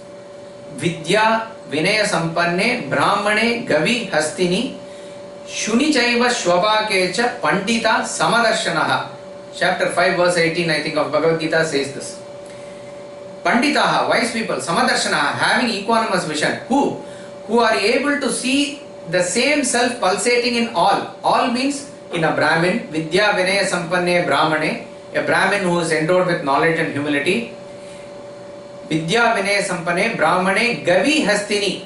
Vidya Vinaya Sampanne Brahmane Gavi Hastini Shuni Chaiva Shvapakecha Pandita Samadarshanaha. Chapter 5 verse 18, I think, of Bhagavad Gita says this. Panditaha, wise people, Samadarshanaha, having equanimous vision. Who are able to see the same self pulsating in all. All means in a Brahmin, Vidya Vinaya Sampanne Brahmane, a Brahmin who is endowed with knowledge and humility. Vidya Vinaya Sampanne Brahmane Gavi Hastini,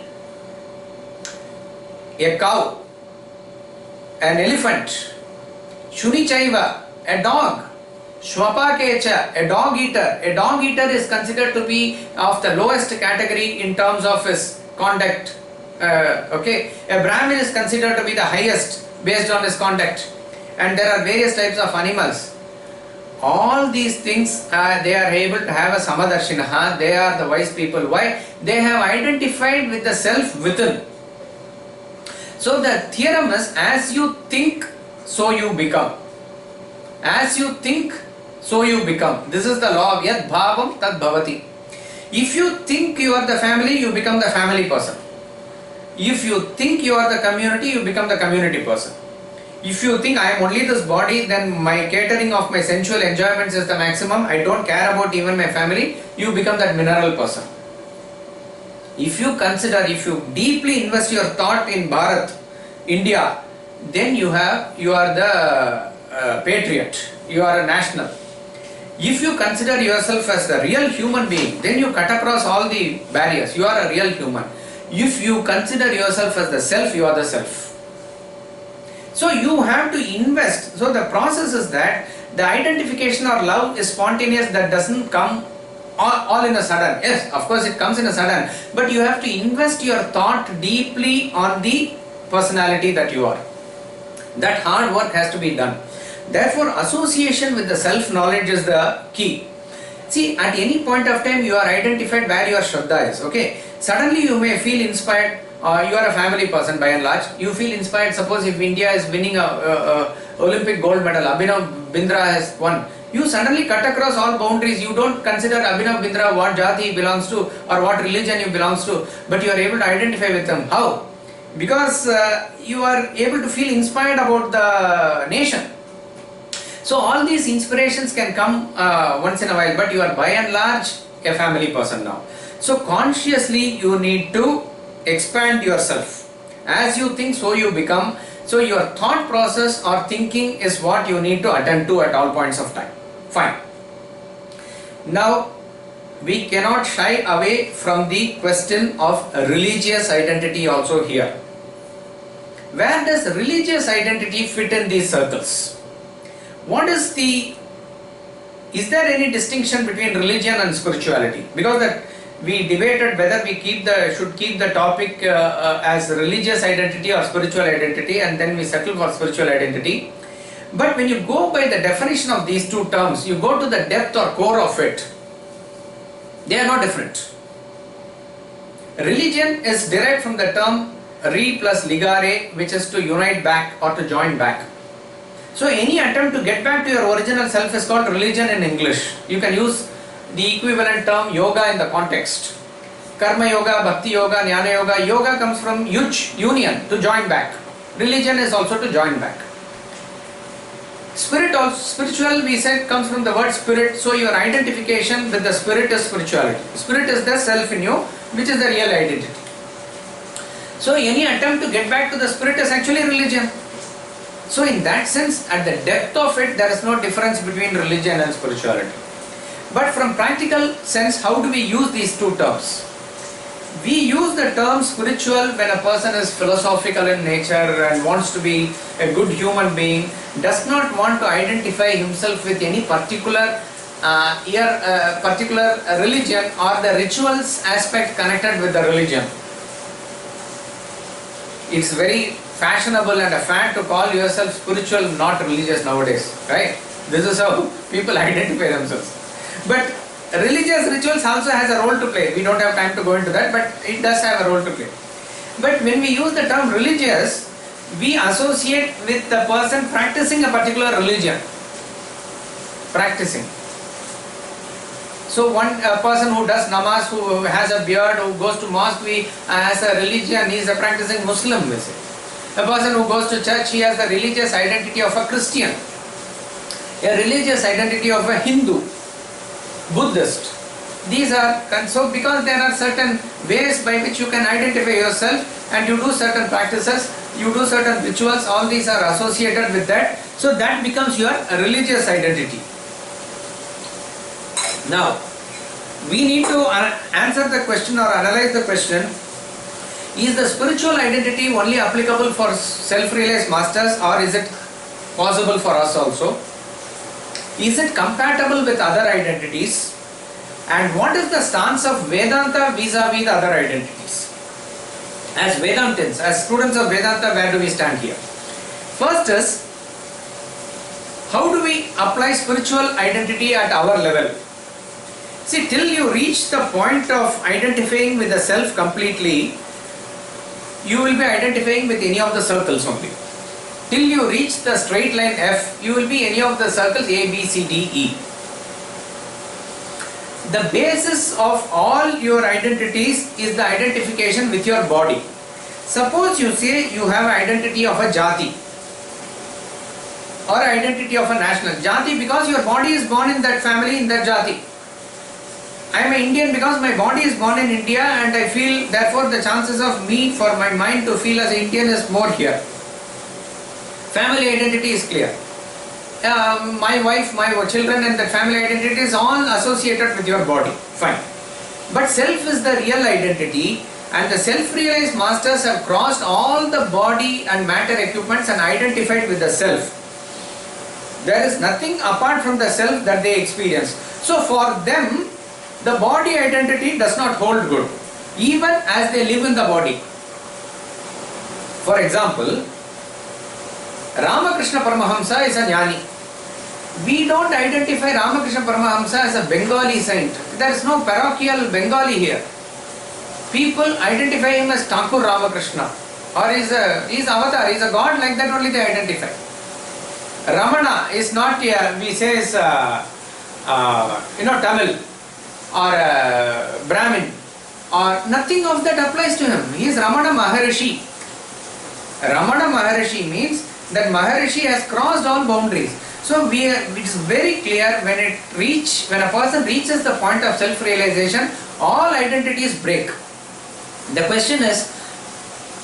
a cow, an elephant. Shuni Chaiva, a dog. Shvapakecha, a dog eater. A dog eater is considered to be of the lowest category in terms of his conduct. A Brahmin is considered to be the highest based on his conduct. And there are various types of animals. All these things, they are able to have a Samadarshinaha. They are the wise people. Why? They have identified with the self within. So the theorem is, as you think, so you become. As you think, so you become. This is the law of Yad Bhavam Tad Bhavati. If you think you are the family, you become the family person. If you think you are the community, you become the community person. If you think I am only this body, then my catering of my sensual enjoyments is the maximum, I don't care about even my family, you become that mineral person. If you consider, if you deeply invest your thought in Bharat, India, then you are the patriot, you are a national. If you consider yourself as the real human being, then you cut across all the barriers, you are a real human. If you consider yourself as the self, you are the self. So you have to invest. So the process is that the identification or love is spontaneous, that doesn't come all in a sudden. Yes, of course it comes in a sudden, but you have to invest your thought deeply on the personality that you are. That hard work has to be done. Therefore, association with the self-knowledge is the key. See, at any point of time you are identified where your Shraddha is, okay? Suddenly you may feel inspired, you are a family person by and large, you feel inspired. Suppose if India is winning a Olympic gold medal, Abhinav Bindra has won, you suddenly cut across all boundaries. You don't consider Abhinav Bindra what jati he belongs to or what religion he belongs to, but you are able to identify with him. How? Because you are able to feel inspired about the nation. So all these inspirations can come once in a while, but you are by and large a family person now. So consciously you need to expand yourself. As you think, so you become. So your thought process or thinking is what you need to attend to at all points of time. Fine. Now we cannot shy away from the question of religious identity also here. Where does religious identity fit in these circles? Is there any distinction between religion and spirituality? Because that we debated whether we should keep the topic as religious identity or spiritual identity, and then we settle for spiritual identity. But when you go by the definition of these two terms, you go to the depth or core of it, they are not different. Religion is derived from the term re plus ligare, which is to unite back or to join back. So any attempt to get back to your original self is called religion in English. You can use the equivalent term yoga in the context. Karma yoga, bhakti yoga, jnana yoga. Yoga comes from union, to join back. Religion is also to join back. Spiritual, we said, comes from the word spirit. So your identification with the spirit is spirituality. Spirit is the self in you, which is the real identity. So any attempt to get back to the spirit is actually religion. So in that sense, at the depth of it, there is no difference between religion and spirituality. But from practical sense, how do we use these two terms? We use the term spiritual when a person is philosophical in nature and wants to be a good human being, does not want to identify himself with any particular religion or the rituals aspect connected with the religion. It's very fashionable and a fad to call yourself spiritual, not religious nowadays, right? This is how people identify themselves. But religious rituals also has a role to play. We don't have time to go into that, but it does have a role to play. But when we use the term religious, we associate with the person practicing a particular religion. Practicing. So a person who does namaz, who has a beard, who goes to mosque, has a religion, he is a practicing Muslim, we say. A person who goes to church, he has the religious identity of a Christian, a religious identity of a Hindu, Buddhist. These are, so because there are certain ways by which you can identify yourself and you do certain practices, you do certain rituals, all these are associated with that. So that becomes your religious identity. Now, we need to answer the question or analyze the question, is the spiritual identity only applicable for self-realized masters, or is it possible for us also? Is it compatible with other identities? And what is the stance of Vedanta vis-a-vis the other identities? As Vedantins, as students of Vedanta, where do we stand here? First is, how do we apply spiritual identity at our level? See, till you reach the point of identifying with the self completely, you will be identifying with any of the circles only. Till you reach the straight line F, you will be any of the circles A, B, C, D, E. The basis of all your identities is the identification with your body. Suppose you say you have an identity of a jati or identity of a national. Jati because your body is born in that family, in that jati. I am an Indian because my body is born in India and I feel, therefore the chances of me for my mind to feel as an Indian is more here. Family identity is clear. My wife, my children and the family identity is all associated with your body. Fine. But self is the real identity, and the self-realized masters have crossed all the body and matter equipments and identified with the self. There is nothing apart from the self that they experience. So for them, the body identity does not hold good, even as they live in the body. For example, Ramakrishna Paramahamsa is a jnani. We don't identify Ramakrishna Paramahamsa as a Bengali saint. There is no parochial Bengali here. People identify him as Thakur Ramakrishna, or he's avatar, he's a god, like that only they identify. Ramana is not, we say is, Tamil or Brahmin, or nothing of that applies to him. He is Ramana Maharishi. Ramana Maharishi means that Maharishi has crossed all boundaries. So it is very clear when a person reaches the point of self-realization, all identities break. The question is,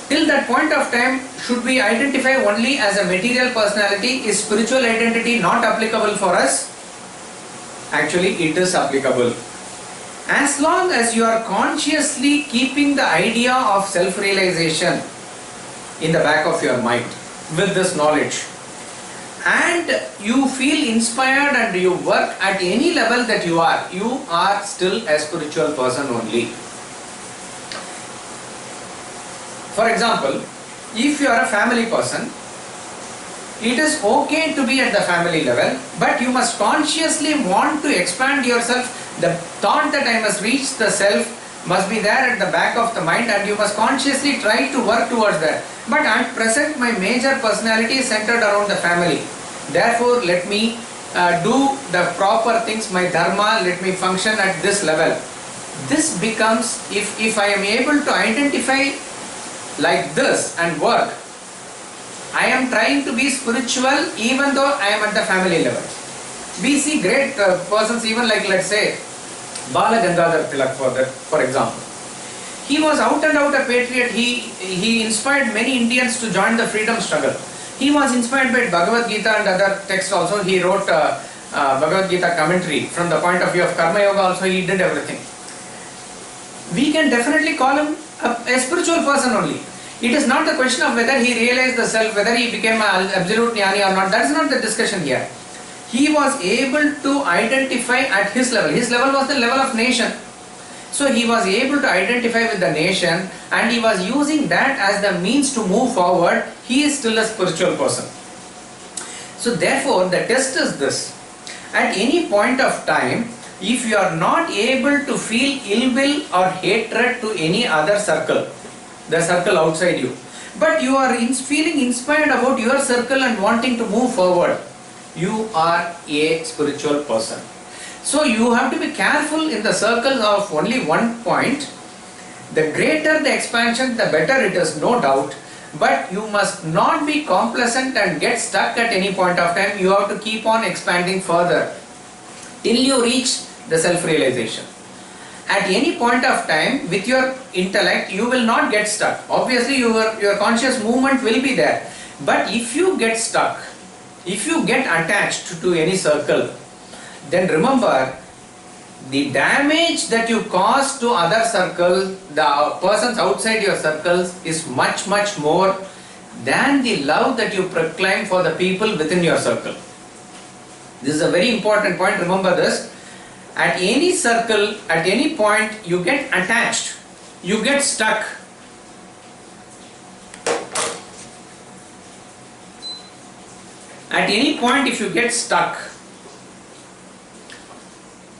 till that point of time, should we identify only as a material personality? Is spiritual identity not applicable for us? Actually, it is applicable. As long as you are consciously keeping the idea of self-realization in the back of your mind with this knowledge, and you feel inspired and you work at any level that you are still a spiritual person only. For example, if you are a family person, it is okay to be at the family level, but you must consciously want to expand yourself. The thought that I must reach the self must be there at the back of the mind, and you must consciously try to work towards that. But at present, my major personality is centered around the family. Therefore, let me do the proper things, my dharma, let me function at this level. This becomes, if I am able to identify like this and work, I am trying to be spiritual even though I am at the family level. We see great persons, even like, let's say, Bala Gangadhar Tilak for example. He was out and out a patriot. He inspired many Indians to join the freedom struggle. He was inspired by Bhagavad Gita and other texts also. He wrote Bhagavad Gita commentary. From the point of view of Karma Yoga also, he did everything. We can definitely call him a spiritual person only. It is not the question of whether he realized the self, whether he became an absolute jnani or not. That is not the discussion here. He was able to identify at his level. His level was the level of nation. So he was able to identify with the nation, and he was using that as the means to move forward. He is still a spiritual person. So therefore, the test is this. At any point of time, if you are not able to feel ill will or hatred to any other circle, the circle outside you, but you are feeling inspired about your circle and wanting to move forward, you are a spiritual person. So you have to be careful in the circles of only one point. The greater the expansion, the better it is, no doubt. But you must not be complacent and get stuck at any point of time. You have to keep on expanding further till you reach the self-realization. At any point of time, with your intellect, you will not get stuck. Obviously, your conscious movement will be there. But if you get stuck, if you get attached to any circle, then remember, the damage that you cause to other circles, the persons outside your circles, is much, much more than the love that you proclaim for the people within your circle. This is a very important point. Remember this. At any circle, at any point, you get attached, you get stuck. At any point, if you get stuck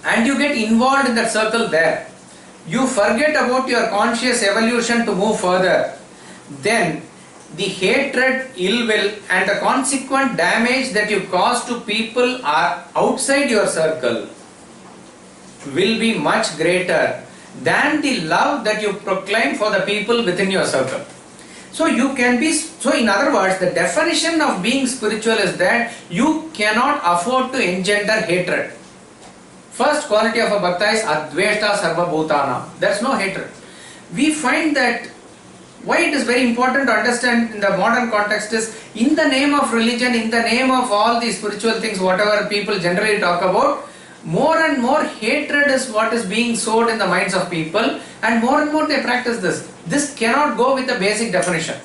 and you get involved in that circle there, you forget about your conscious evolution to move further, then the hatred, ill will and the consequent damage that you cause to people are outside your circle will be much greater than the love that you proclaim for the people within your circle. So in other words, the definition of being spiritual is that you cannot afford to engender hatred. First quality of a bhakta is adveshta sarva bhutanam. There is no hatred. We find that Why it is very important to understand in the modern context is, in the name of religion, in the name of all these spiritual things, whatever people generally talk about, more and more hatred is what is being sowed in the minds of people, and more they practice this. This cannot go with the basic definition.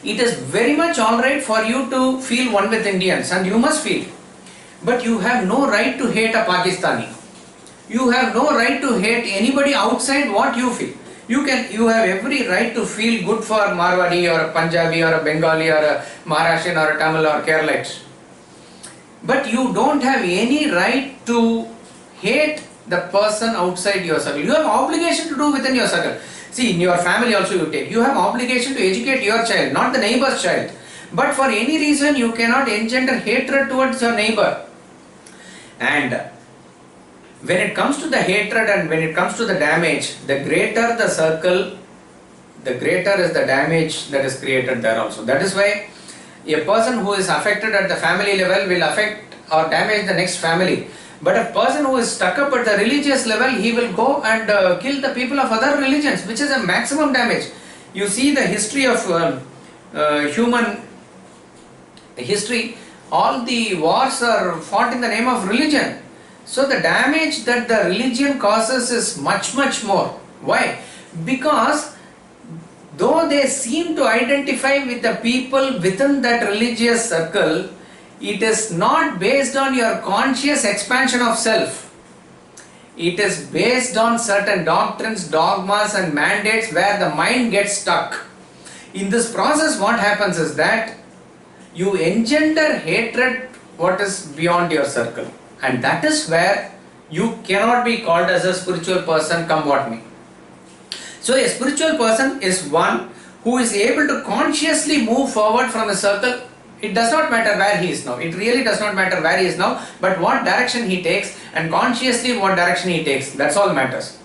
It is very much alright for you to feel one with Indians, and you must feel. But you have no right to hate a Pakistani. You have no right to hate anybody outside what you feel. You have every right to feel good for Marwadi or a Punjabi or a Bengali or a Maharashtrian or a Tamil or Keralite. But you don't have any right to hate the person outside your circle. You have obligation to do within your circle. See, in your family also you have obligation to educate your child, not the neighbor's child. But for any reason you cannot engender hatred towards your neighbor. And when it comes to the hatred and when it comes to the damage, the greater the circle, the greater is the damage that is created there also. That is why a person who is affected at the family level will affect or damage the next family. But a person who is stuck up at the religious level, he will go and kill the people of other religions, which is a maximum damage. You see the history of human history, all the wars are fought in the name of religion. So the damage that the religion causes is much more. Why? Because though they seem to identify with the people within that religious circle, it is not based on your conscious expansion of self. It is based on certain doctrines, dogmas and mandates where the mind gets stuck. In this process, what happens is that you engender hatred what is beyond your circle. And that is where you cannot be called as a spiritual person, come what may. So a spiritual person is one who is able to consciously move forward from a circle. It does not matter where he is now. It really does not matter where he is now, but what direction he takes, and consciously what direction he takes. That's all matters.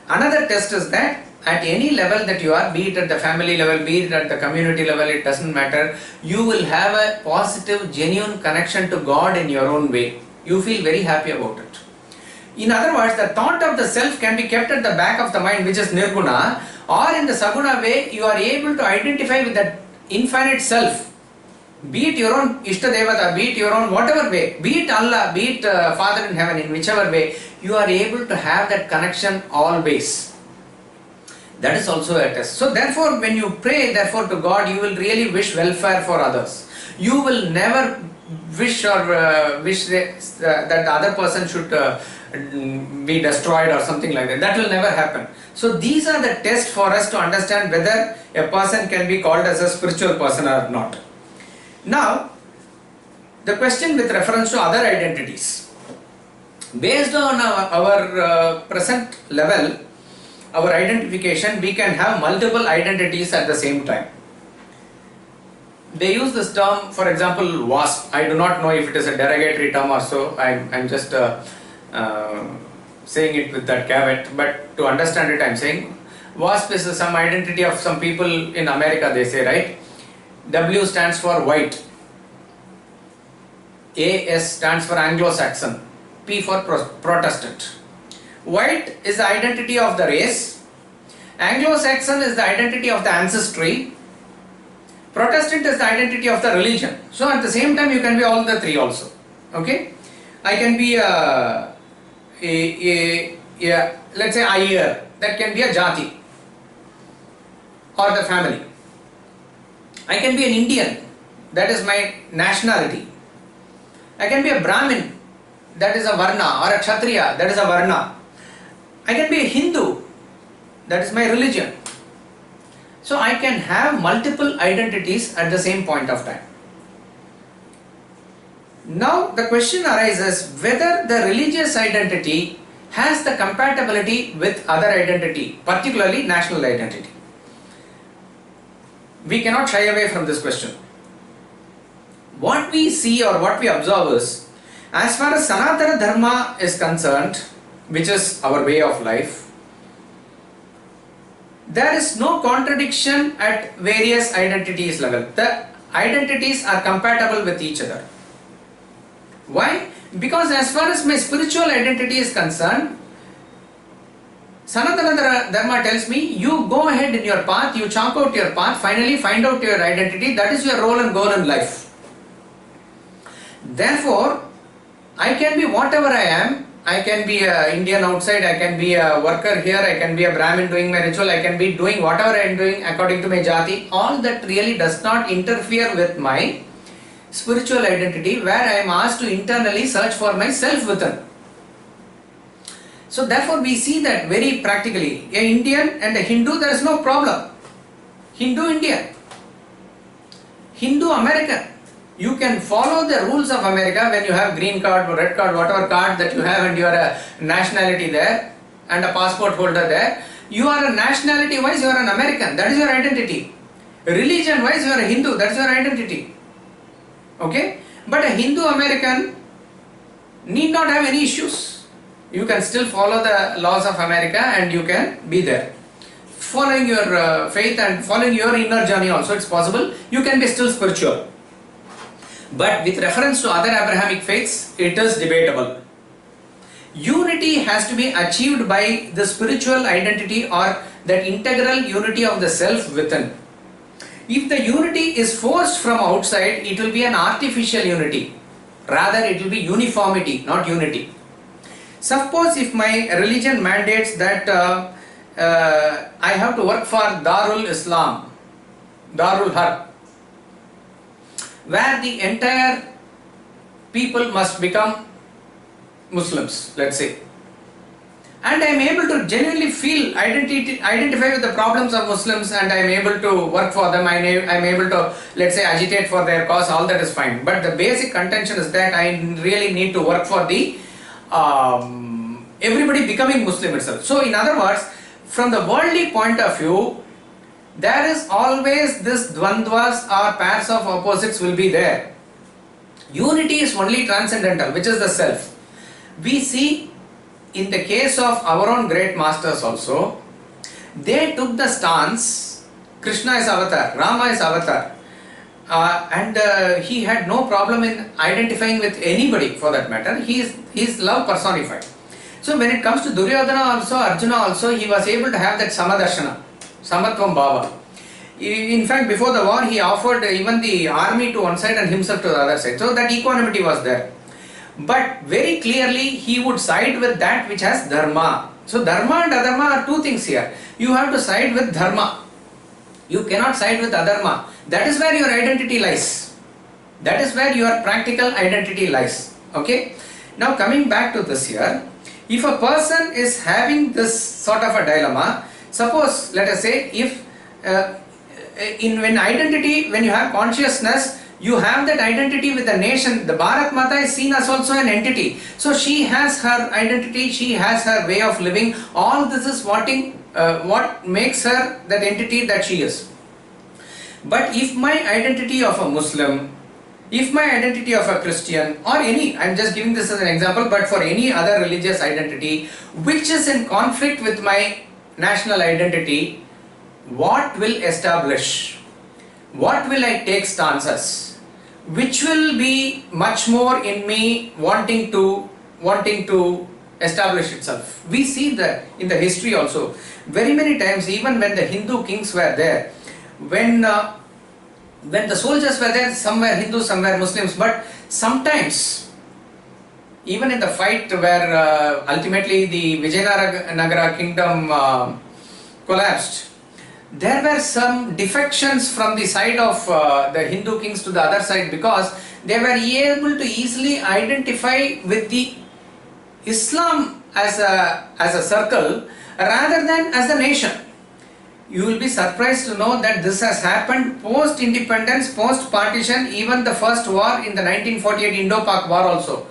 Another test is that at any level that you are, be it at the family level, be it at the community level, it doesn't matter. You will have a positive, genuine connection to God in your own way. You feel very happy about it. In other words, the thought of the self can be kept at the back of the mind, which is nirguna, or in the saguna way, you are able to identify with that infinite self. Be it your own Ishta Devata, be it your own whatever way, be it Allah, be it Father in heaven, in whichever way, you are able to have that connection always. That is also a test. So therefore, when you pray therefore to God, you will really wish welfare for others. You will never wish or wish that the other person should be destroyed or something like that. That will never happen. So these are the tests for us to understand whether a person can be called as a spiritual person or not. Now, the question with reference to other identities. Based on our present level, our identification, we can have multiple identities at the same time. They use this term, for example, WASP. I do not know if it is a derogatory term or so. I'm just saying it with that caveat, but to understand it, I'm saying WASP is some identity of some people in America, they say, right? W stands for white, AS stands for Anglo-Saxon, P for Protestant. White is the identity of the race, Anglo-Saxon is the identity of the ancestry, Protestant is the identity of the religion. So at the same time you can be all the three also. Okay? I can be let's say Iyer, that can be a jati or the family. I can be an Indian, that is my nationality. I can be a Brahmin, that is a Varna, or a Kshatriya, that is a Varna. I can be a Hindu, that is my religion. So I can have multiple identities at the same point of time. Now the question arises whether the religious identity has the compatibility with other identity, particularly national identity. We cannot shy away from this question. What we see or what we observe is, as far as Sanatana Dharma is concerned, which is our way of life, there is no contradiction at various identities level. The identities are compatible with each other. Why? Because as far as my spiritual identity is concerned, Sanatana Dharma tells me, you go ahead in your path, you chalk out your path, finally find out your identity, that is your role and goal in life. Therefore, I can be whatever I am. I can be an Indian outside, I can be a worker here, I can be a Brahmin doing my ritual, I can be doing whatever I am doing according to my jati. All that really does not interfere with my spiritual identity, where I am asked to internally search for myself within. So therefore we see that very practically. An Indian and a Hindu, there is no problem. Hindu Indian, Hindu American. You can follow the rules of America when you have green card or red card, whatever card that you have, and you are a nationality there and a passport holder there. You are a nationality wise, you are an American, that is your identity. Religion wise, you are a Hindu, that is your identity. Okay? But a Hindu American need not have any issues. You can still follow the laws of America and you can be there. Following your faith and following your inner journey also, it's possible. You can be still spiritual. But with reference to other Abrahamic faiths, it is debatable. Unity has to be achieved by the spiritual identity or that integral unity of the self within. If the unity is forced from outside, it will be an artificial unity. Rather, it will be uniformity, not unity. Suppose if my religion mandates that I have to work for Darul Islam, Darul Harb, where the entire people must become Muslims, let's say, and I am able to genuinely feel, identify with the problems of Muslims, and I am able to work for them, I am able to, let's say, agitate for their cause, all that is fine. But the basic contention is that I really need to work for the everybody becoming Muslim itself. So in other words, from the worldly point of view, there is always this dvandvas or pairs of opposites will be there. Unity is only transcendental, which is the self. We see in the case of our own great masters also, they took the stance, Krishna is avatar, Rama is avatar, and he had no problem in identifying with anybody for that matter. He is love personified. So when it comes to Duryodhana also, Arjuna also, he was able to have that Samadarshana, Samatvam Bhava. In fact, before the war, he offered even the army to one side and himself to the other side. So that equanimity was there. But very clearly, he would side with that which has dharma. So dharma and adharma are two things here. You have to side with dharma. You cannot side with adharma. That is where your identity lies. That is where your practical identity lies. Okay. Now coming back to this here, if a person is having this sort of a dilemma, suppose let us say if when you have consciousness, you have that identity with the nation. The Bharat Mata is seen as also an entity. So she has her identity, she has her way of living. All this is what makes her that entity that she is. But if my identity of a Muslim, if my identity of a Christian or any, I am just giving this as an example, but for any other religious identity which is in conflict with my national identity, what will establish? What will I take stances? Which will be much more in me wanting to establish itself? We see that in the history also. Very many times, even when the Hindu kings were there, when the soldiers were there, some were Hindus, some were Muslims, but sometimes, even in the fight where ultimately the Vijayanagara kingdom collapsed, there were some defections from the side of the Hindu kings to the other side, because they were able to easily identify with the Islam as a circle rather than as a nation. You will be surprised to know that this has happened post-independence, post-partition, even the first war in the 1948 Indo-Pak war also.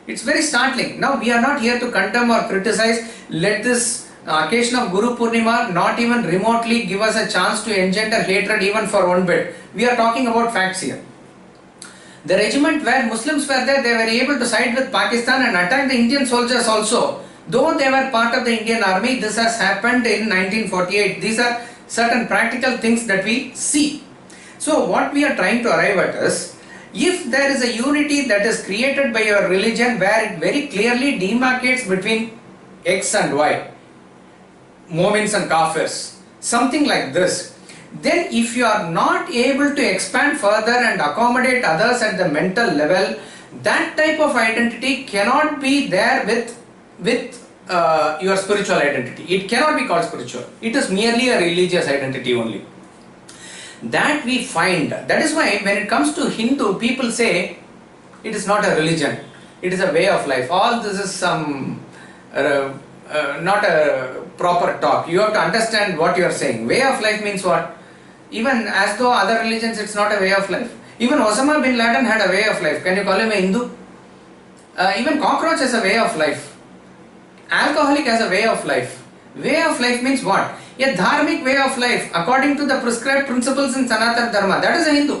It's very startling. Now we are not here to condemn or criticize. Let this occasion of Guru Poornima not even remotely give us a chance to engender hatred even for one bit. We are talking about facts here. The regiment where Muslims were there, they were able to side with Pakistan and attack the Indian soldiers also. Though they were part of the Indian army, this has happened in 1948. These are certain practical things that we see. So what we are trying to arrive at is, if there is a unity that is created by your religion where it very clearly demarcates between X and Y, momins and kafirs, something like this, then if you are not able to expand further and accommodate others at the mental level, that type of identity cannot be there with your spiritual identity. It cannot be called spiritual. It is merely a religious identity only. That we find. That is why when it comes to Hindu, people say it is not a religion. It is a way of life. All this is some not a proper talk. You have to understand what you are saying. Way of life means what? Even as though other religions, it's not a way of life. Even Osama bin Laden had a way of life. Can you call him a Hindu? Even cockroach has a way of life. Alcoholic has a way of life. Way of life means what? A dharmic way of life according to the prescribed principles in Sanatana Dharma. That is a Hindu.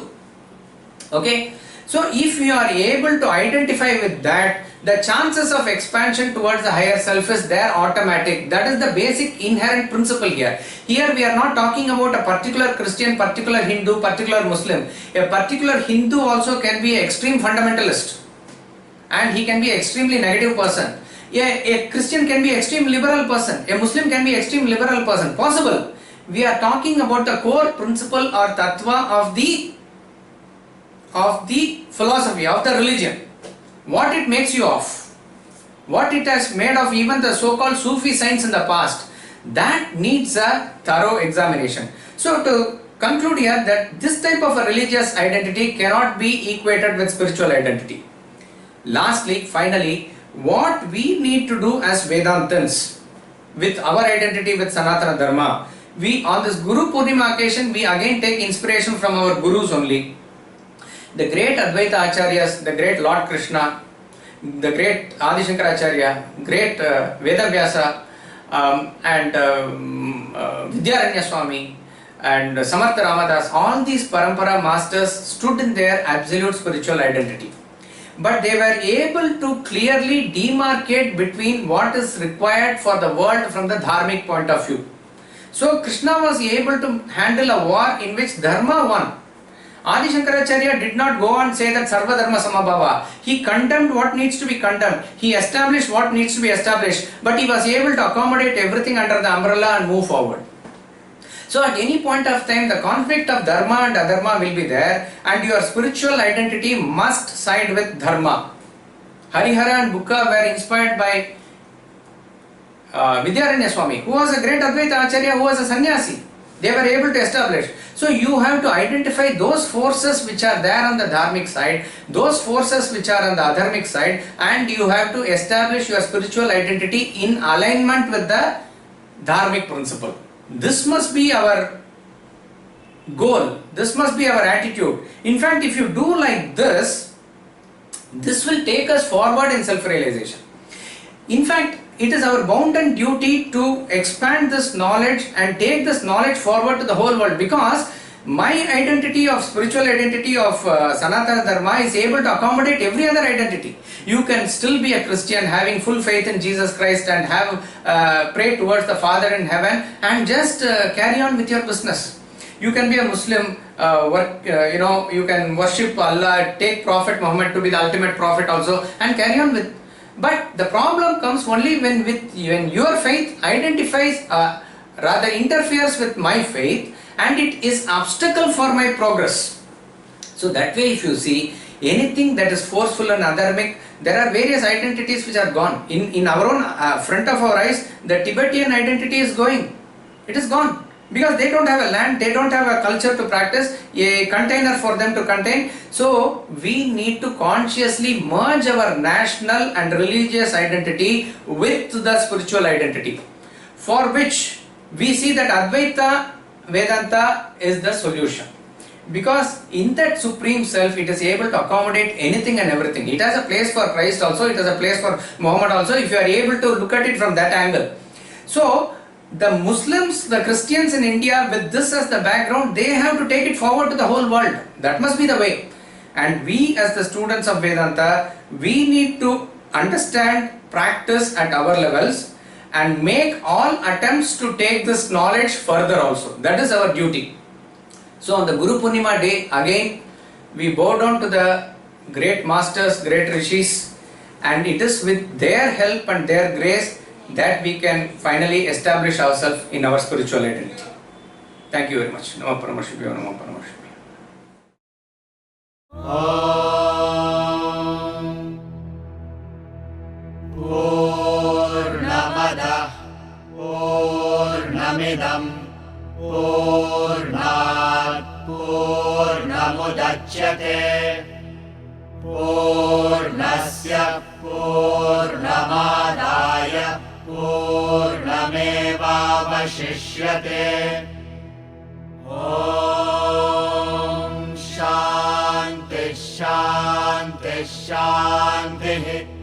Okay? So if you are able to identify with that, the chances of expansion towards the higher self is there automatic. That is the basic inherent principle here. Here we are not talking about a particular Christian, particular Hindu, particular Muslim. A particular Hindu also can be an extreme fundamentalist and he can be an extremely negative person. A Christian can be an extreme liberal person. A Muslim can be an extreme liberal person. Possible. We are talking about the core principle or tattva of the philosophy, of the religion. What it makes you of, what it has made of even the so-called Sufi saints in the past, that needs a thorough examination. So to conclude here, that this type of a religious identity cannot be equated with spiritual identity. Lastly, finally, what we need to do as Vedantins with our identity with Sanatana Dharma, we on this Guru Poornima occasion, we again take inspiration from our Gurus only. The great Advaita Acharyas, the great Lord Krishna, the great Adi Shankaracharya, great Vedavyasa and Vidyaranya Swami and Samartha Ramadas, all these Parampara masters stood in their absolute spiritual identity. But they were able to clearly demarcate between what is required for the world from the dharmic point of view. So Krishna was able to handle a war in which Dharma won. Adi Shankaracharya did not go and say that Sarva Dharma Samabhava. He condemned what needs to be condemned. He established what needs to be established. But he was able to accommodate everything under the umbrella and move forward. So at any point of time, the conflict of Dharma and Adharma will be there, and your spiritual identity must side with Dharma. Harihara and Bukka were inspired by Vidyaranya Swami, who was a great Advaita Acharya, who was a sannyasi. They were able to establish. So you have to identify those forces which are there on the dharmic side, those forces which are on the adharmic side, and you have to establish your spiritual identity in alignment with the dharmic principle. This must be our goal. This must be our attitude. In fact, if you do like this, this will take us forward in self-realization. In fact, it is our bounden duty to expand this knowledge and take this knowledge forward to the whole world, because my identity of spiritual identity of Sanatana Dharma is able to accommodate every other identity. You can still be a Christian having full faith in Jesus Christ and have pray towards the Father in heaven and just carry on with your business. You can be a Muslim, you can worship Allah, take Prophet Muhammad to be the ultimate prophet also, and carry on with. But the problem comes only when your faith identifies, rather interferes with my faith, and it is obstacle for my progress. So that way, if you see anything that is forceful and adharmic, there are various identities which are gone. In our own front of our eyes, the Tibetan identity is going. It is gone. Because they don't have a land, they don't have a culture to practice, a container for them to contain. So we need to consciously merge our national and religious identity with the spiritual identity, for which we see that Advaita Vedanta is the solution. Because in that Supreme Self, it is able to accommodate anything and everything. It has a place for Christ also, it has a place for Muhammad also, if you are able to look at it from that angle. So the Muslims, the Christians in India, with this as the background, they have to take it forward to the whole world. That must be the way. And we as the students of Vedanta, we need to understand, practice at our levels and make all attempts to take this knowledge further also. That is our duty. So on the Guru Poornima day, again, we bow down to the great masters, great rishis, and it is with their help and their grace that we can finally establish ourselves in our spiritual identity. Thank you very much. Namo Paramarshibhyo, Namo Paramarshibhyo. Poornam Adah Poornamidam Poornat Poornamudachyate Poornasya Poornamadaya Poornamevavashishyate. Om Shanti Shanti Shanti.